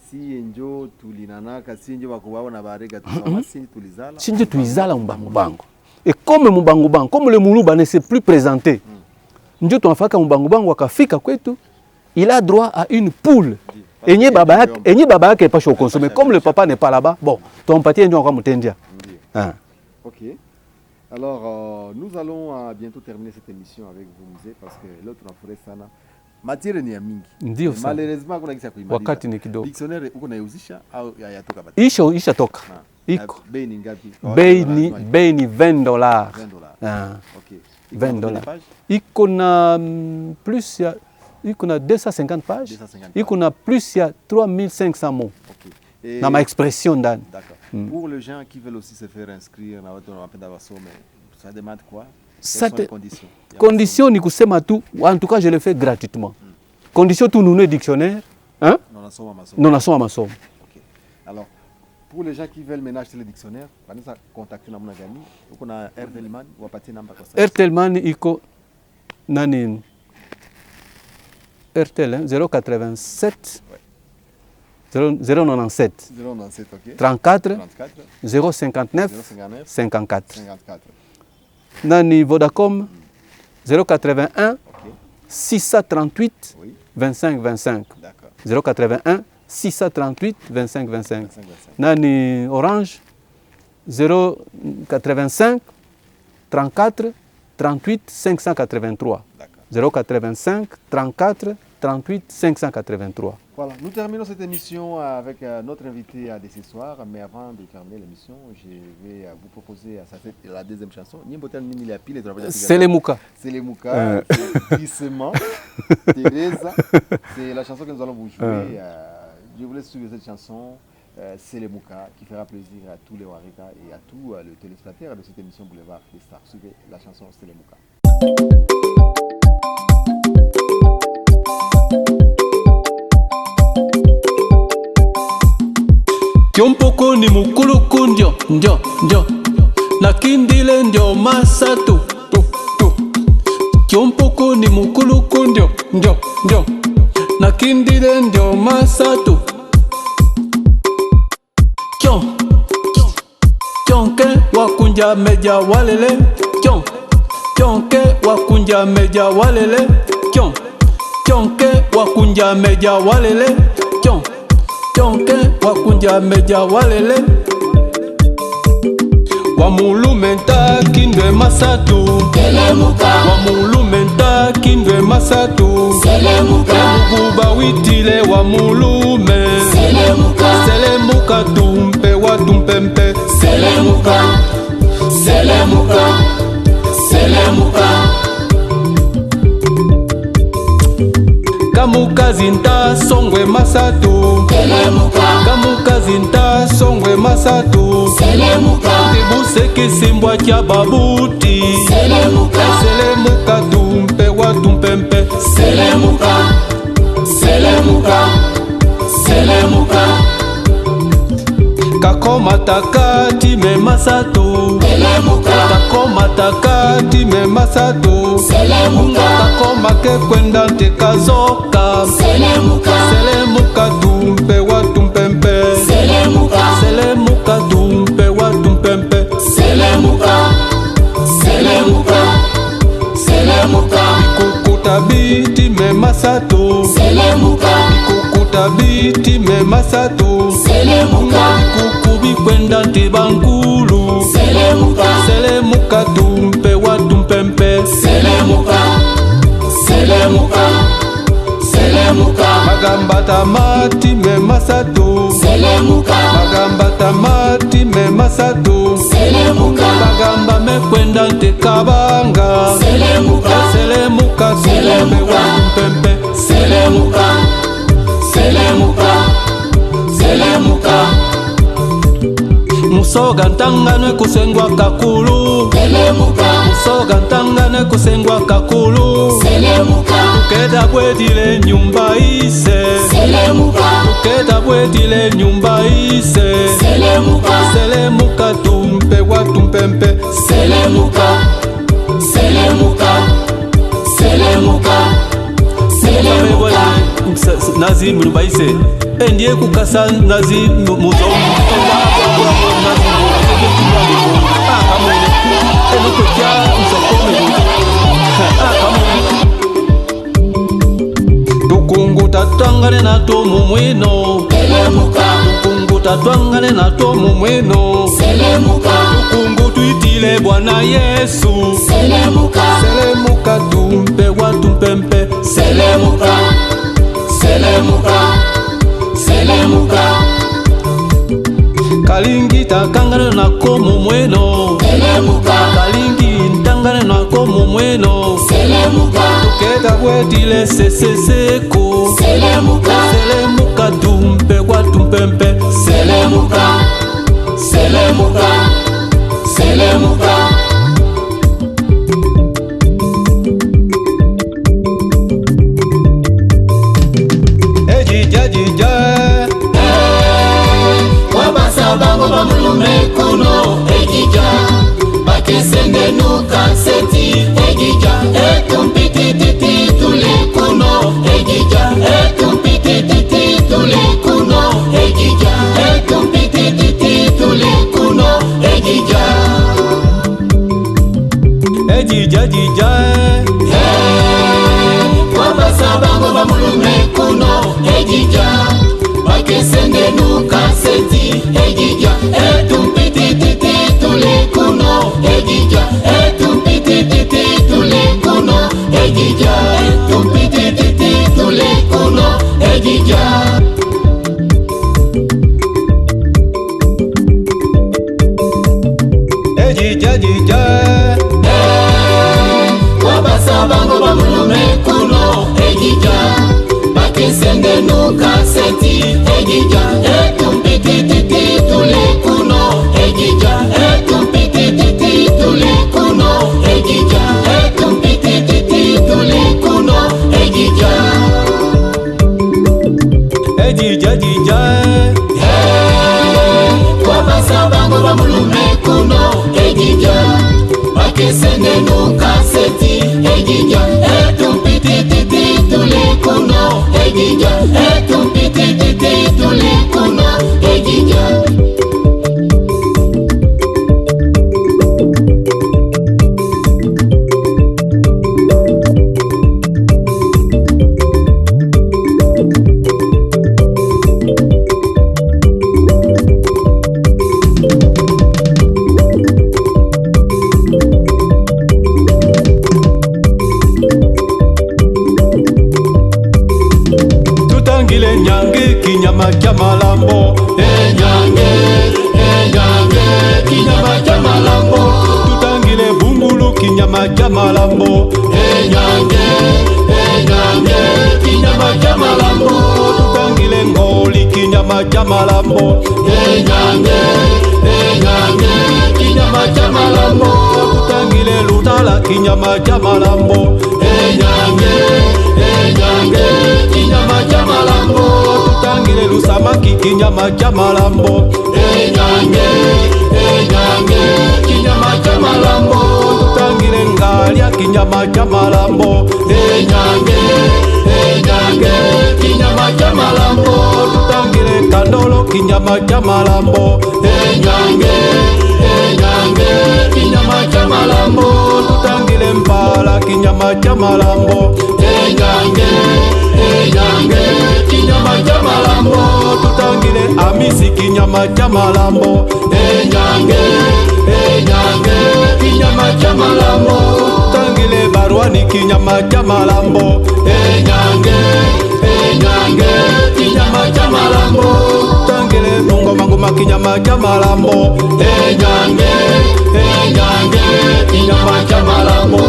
si enjo tulinanaka si enjo bakuwao na Barega tusoma si tulizala. Si enjo tuizala Mubango bango. Et comme Mubango bango, comme le Muluba ne s'est plus présenté. Njo tunafaka Mubango bango akafika kwetu, il a droit à une poule. Enye baba yake pas chaud consommer comme le papa n'est pas là-bas. Bon, ton pâtier ndio encore mutendia. OK. Alors nous allons bientôt terminer cette émission avec vous Musée parce que l'autre tunafurahi sana. Matière ni ya mingi. Ndio sana. Malheureusement kuna kisa kuimaliza. Wakati ni kidogo. Dictionnaire uko nauzisha au yatoka bati? Isha toka. Iko. Bei ni ngapi? Bei ni $20. $20. OK. $20. Iko na plus ya iko na 250 pages. Iko na plus ya 3500 mots. OK. Et na ma expression ndani. D'accord. Pour les gens qui veulent aussi se faire inscrire na watu wanapenda wasome, ça demande quoi? Quelles sont les conditions? Condition ni kusema tu, en tout cas je le fais gratuitement. Condition tu nous dictionnaire, hein? Non nasoma masomo. OK. Alors pour les gens qui veulent maintenant acheter le dictionnaire, wanaweza contacter namna gani? Uko na Airtelman wapatie namba kwa sasa. Airtelman iko nani? Airtel 087 097 OK. 34 059 54. Nani Vodacom 081 638 25 25. D'accord. 081 638 25 25. Nani Orange 085 34 38 583. D'accord. 085 34 38 583. Voilà, nous terminons cette émission avec notre invité de ce soir. Mais avant de terminer l'émission, je vais vous proposer la deuxième chanson. Selemuka. Selemuka, Glissement, Teresa. C'est la chanson que nous allons vous jouer. Je vous laisse suivre cette chanson, Selemuka, qui fera plaisir à tous les Warika et à tous les téléspectateurs de cette émission Boulevard des Stars. Suivez la chanson Selemuka. Kyompoko ni mukuluku ndio nakindile ndio masatu tu Kyompoko ni mukuluku ndio nakindile ndio masatu Kyonke wakunja meja walele Kyonke wakunja meja walele Kyonke wakunja meja walele Kyonke wakunja meja walele Wamulumenta kindwe masatu Selemuka Wamulumenta kindwe masatu Selemuka Muguba witile wamulume Selemuka Selemuka tumpe watumpempe Selemuka Kamukazinta songwe masatu Selemuka Kamukazinta songwe masatu Selemuka Tibuseke simbwa cha babuti Selemuka tumpe watumpempe Selemuka Kakoma takati me masatu Kakoma takati me masatu Kakoma ke kwenda tekazoka Selemuka tumpe watumpempe Selemuka tumpe watumpempe Bikukuta biti me masatu Bikukuta biti me masatu Bikukubi kwenda tibangulu Selemuka tumpe watumpempe Selemuka, Selemuka. Magamba tamati me masatu. Selemuka, Magamba tamati me masatu. Selemuka. Magamba me kwenda ntekabanga. Selemuka, Selemuka, Selemuka. Tumpempe. Selemuka, Selemuka, Selemuka. Musoga ntangane kusengwa kakulu. Selemuka, Musoga ntangane kusengwa kakulu. Selemuka, Keda bwedile nyumba ise. Selemuka, Keda bwedile nyumba ise. Selemuka, Selemuka tumpe wa tumpempe. Selemuka, Selemuka, Selemuka, Selemuka. Nazi nyumba ise. Ndiye kukasa nazi muzo. Tukungu tatwangane nato mumwino. Selemuka, Tukungu tatwangane nato mumwino. Selemuka, Tukungu tuitile Bwana Yesu. Selemuka, Selemuka tumpe wa tumpempe. Selemuka, Selemuka, Selemuka. Kalingi takangane nako mumweno. Selemuka, Kalingi ntangane nako mumweno. Selemuka, Keta bwetile seseseko. Selemuka, Selemuka tumpe wa tumpempe. Selemuka, Selemuka, Selemuka. Ejija jija. Wabasa bango bamulume kuno ejija. Bakesende nuka seti ejija. Etumpiti titi tule kuno ejija. Etumpiti titi tule kuno ejija. Etumpiti titi tule kuno ejija. Ejija jija. Wabasa bango bamulume kuno ejija. Bakesende nuka seti ejija. Etumpiti titi tule kuno ejija. Etumpiti titi tule kuno ejija. Etumpiti titi tule kuno ejija. Ejija jija. Wabasa bango bamulume kuno ejija. Bakesende nuka seti ejija. Etumpiti titi tule kuno ejija. Etumpiti titi tule kuno ejija. Etumpiti titi tule kuno ejija. Ejija jija. Wabasa bango bamulume kuno ejija. Bakesende nuka seti ejija. Etumpiti titi tule kuno ejija. Etumpiti titi tule kuno ejija. Tutangile nyange kinyama cha malambo. Enyange, enyange, kinyama cha malambo. Tutangile bungulu kinyama cha malambo. Enyange, enyange, kinyama cha malambo. Tutangile ngoli kinyama cha malambo. Enyange, enyange, kinyama cha malambo. Tutangile lutala kinyama cha malambo. Enyange, enyange, kinyama cha malambo. Tutangile lusamaki kinyama cha malambo. Enyange, enyange, kinyama cha malambo. Tutangile ngalia kinyama cha malambo. Enyange, enyange, kinyama cha malambo. Tutangile kandolo kinyama cha malambo. Enyange, enyange, kinyama cha malambo. Tutangile mpala kinyama cha malambo. Enyange, enyange, kinyama cha malambo. Tutangile amisi kinyama cha malambo. Enyange, enyange kinyama cha malambo. Tangile barwani kinyama cha malambo. Enyange kinyama cha malambo. Tangile ngoma ngoma kinyama cha malambo. Enyange kinyama cha malambo.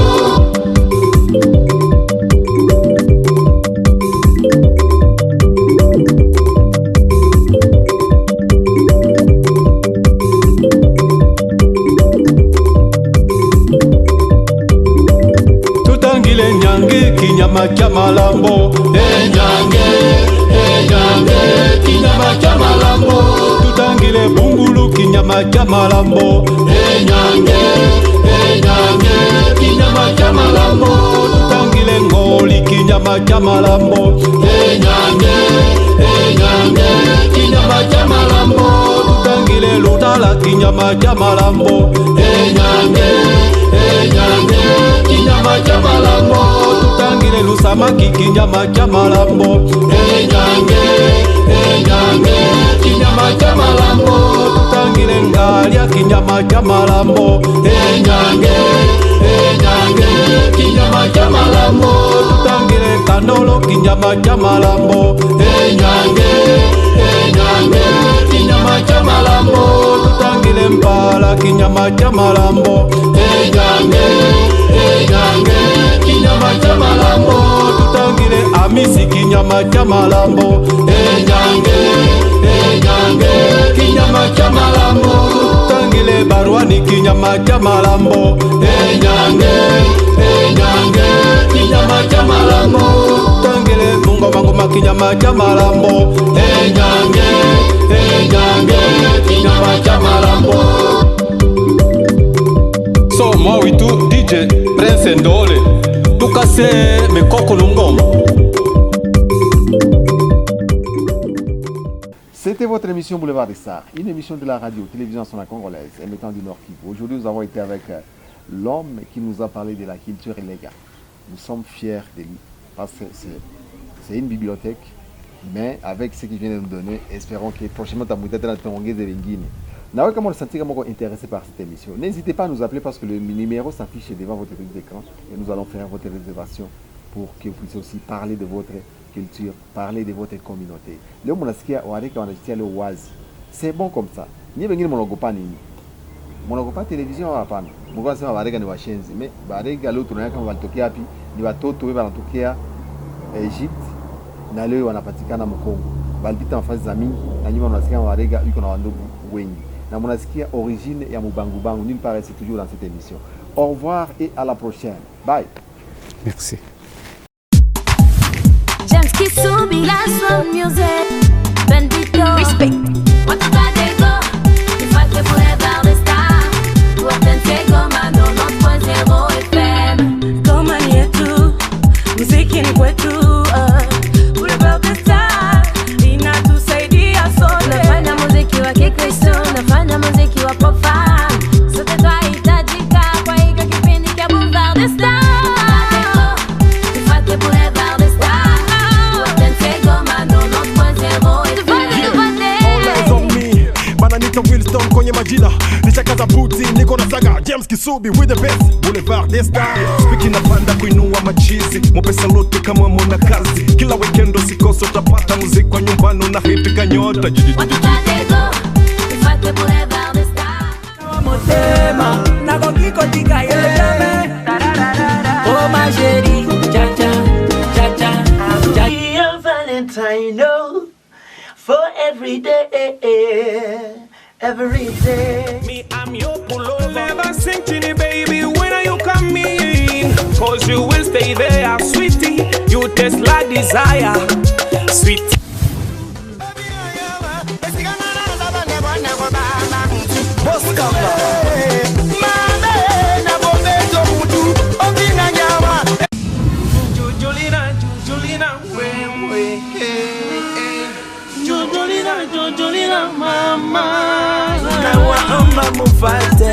Tutangile nyange kinyama cha malambo. Enyange kinyama cha malambo. Tutangile bungulu kinyama cha malambo. Enyange kinyama cha malambo. Tutangile ngoli kinyama cha malambo. Enyange kinyama cha malambo. Tutangile lutala kinyama cha malambo. Enyange kinyama cha malambo. Tutangile lusamaki kinyama cha malambo. Enyange kinyama cha malambo. Tutangile ngalia kinyama cha malambo. Enyange kinyama cha malambo. Tutangile kandolo kinyama cha malambo. Enyange kinyama cha malambo. Tutangile mpala kinyama cha malambo. Enyange kinyama cha malambo. Tutangile amisi kinyama cha malambo. Enyange kinyama cha malambo. Tutangile barwani kinyama cha malambo. Enyange kinyama cha malambo. Tutangile ngoma ngoma kinyama cha malambo. Enyange kinyama cha malambo. So Mawitu DJ Prince Ndole tukase mekoko lungoma. C'était votre émission Boulevard des Stars, une émission de la radio télévision nationale congolaise émettant du Nord Kivu. Aujourd'hui, nous avons été avec l'homme qui nous a parlé de la culture illégale. Nous sommes fiers de lui parce que c'est une bibliothèque, mais avec ce qu'il vient de nous donner, espérons que prochainement, tu vas être comment sentir intéressé par cette émission. N'hésitez pas à nous appeler parce que le numéro s'affiche devant votre écran et nous allons faire votre réservation pour que vous puissiez aussi parler de votre culture, parler de votre communauté. Leo mnasikia wareka wanajitia leo wazi. C'est bon comme ça. Ni wengine mnaogopa nini? Mnaogopa television hapana. Mungu anasema wareka ni washenzi. Mais wareka leo tunaona kama walitokea wapi? Ni watoto wewe wanatokea Egypt na leo wanapatikana Mkongo. Walipita nafasi za mingi na nyuma mnasikia wareka yuko na wandugu wengi. Na mnasikia origine ya Mubangu Bangu nulle part, c'est toujours dans cette émission. Au revoir et à la prochaine. Bye. Merci. James Kisubi, la soul music, Bendito, respect. What the bad they go, if I can forever the star. What then say go man, no, not 1.0 FM. Koma ni yetu, muziki ni kwetu. Boulevard des Stars, inatusaidia sote. Nafanya muziki wa Kikristo, nafanya muziki wa profane. Sote twahitajika kwa hiki kipindi cha Boulevard des Stars. Wilson kwenye majina nishakaza buti niko na saga James Kisubi with the best Boulevard des Stars. Speaking napanda kuinua machizi mopesa lote kama mwana kazi kila weekend usikosa utapata muziki kwa nyumbani na hit kanyota motema na kokiko tika yele oh ma chérie cha cha cha cha cha your Valentine no for every day. Every day, me, I'm your pullover. Never sing to me, baby, when are you coming? Cause you will stay there, sweetie. You taste like desire, sweet. Jujulina mama, na waomba mufate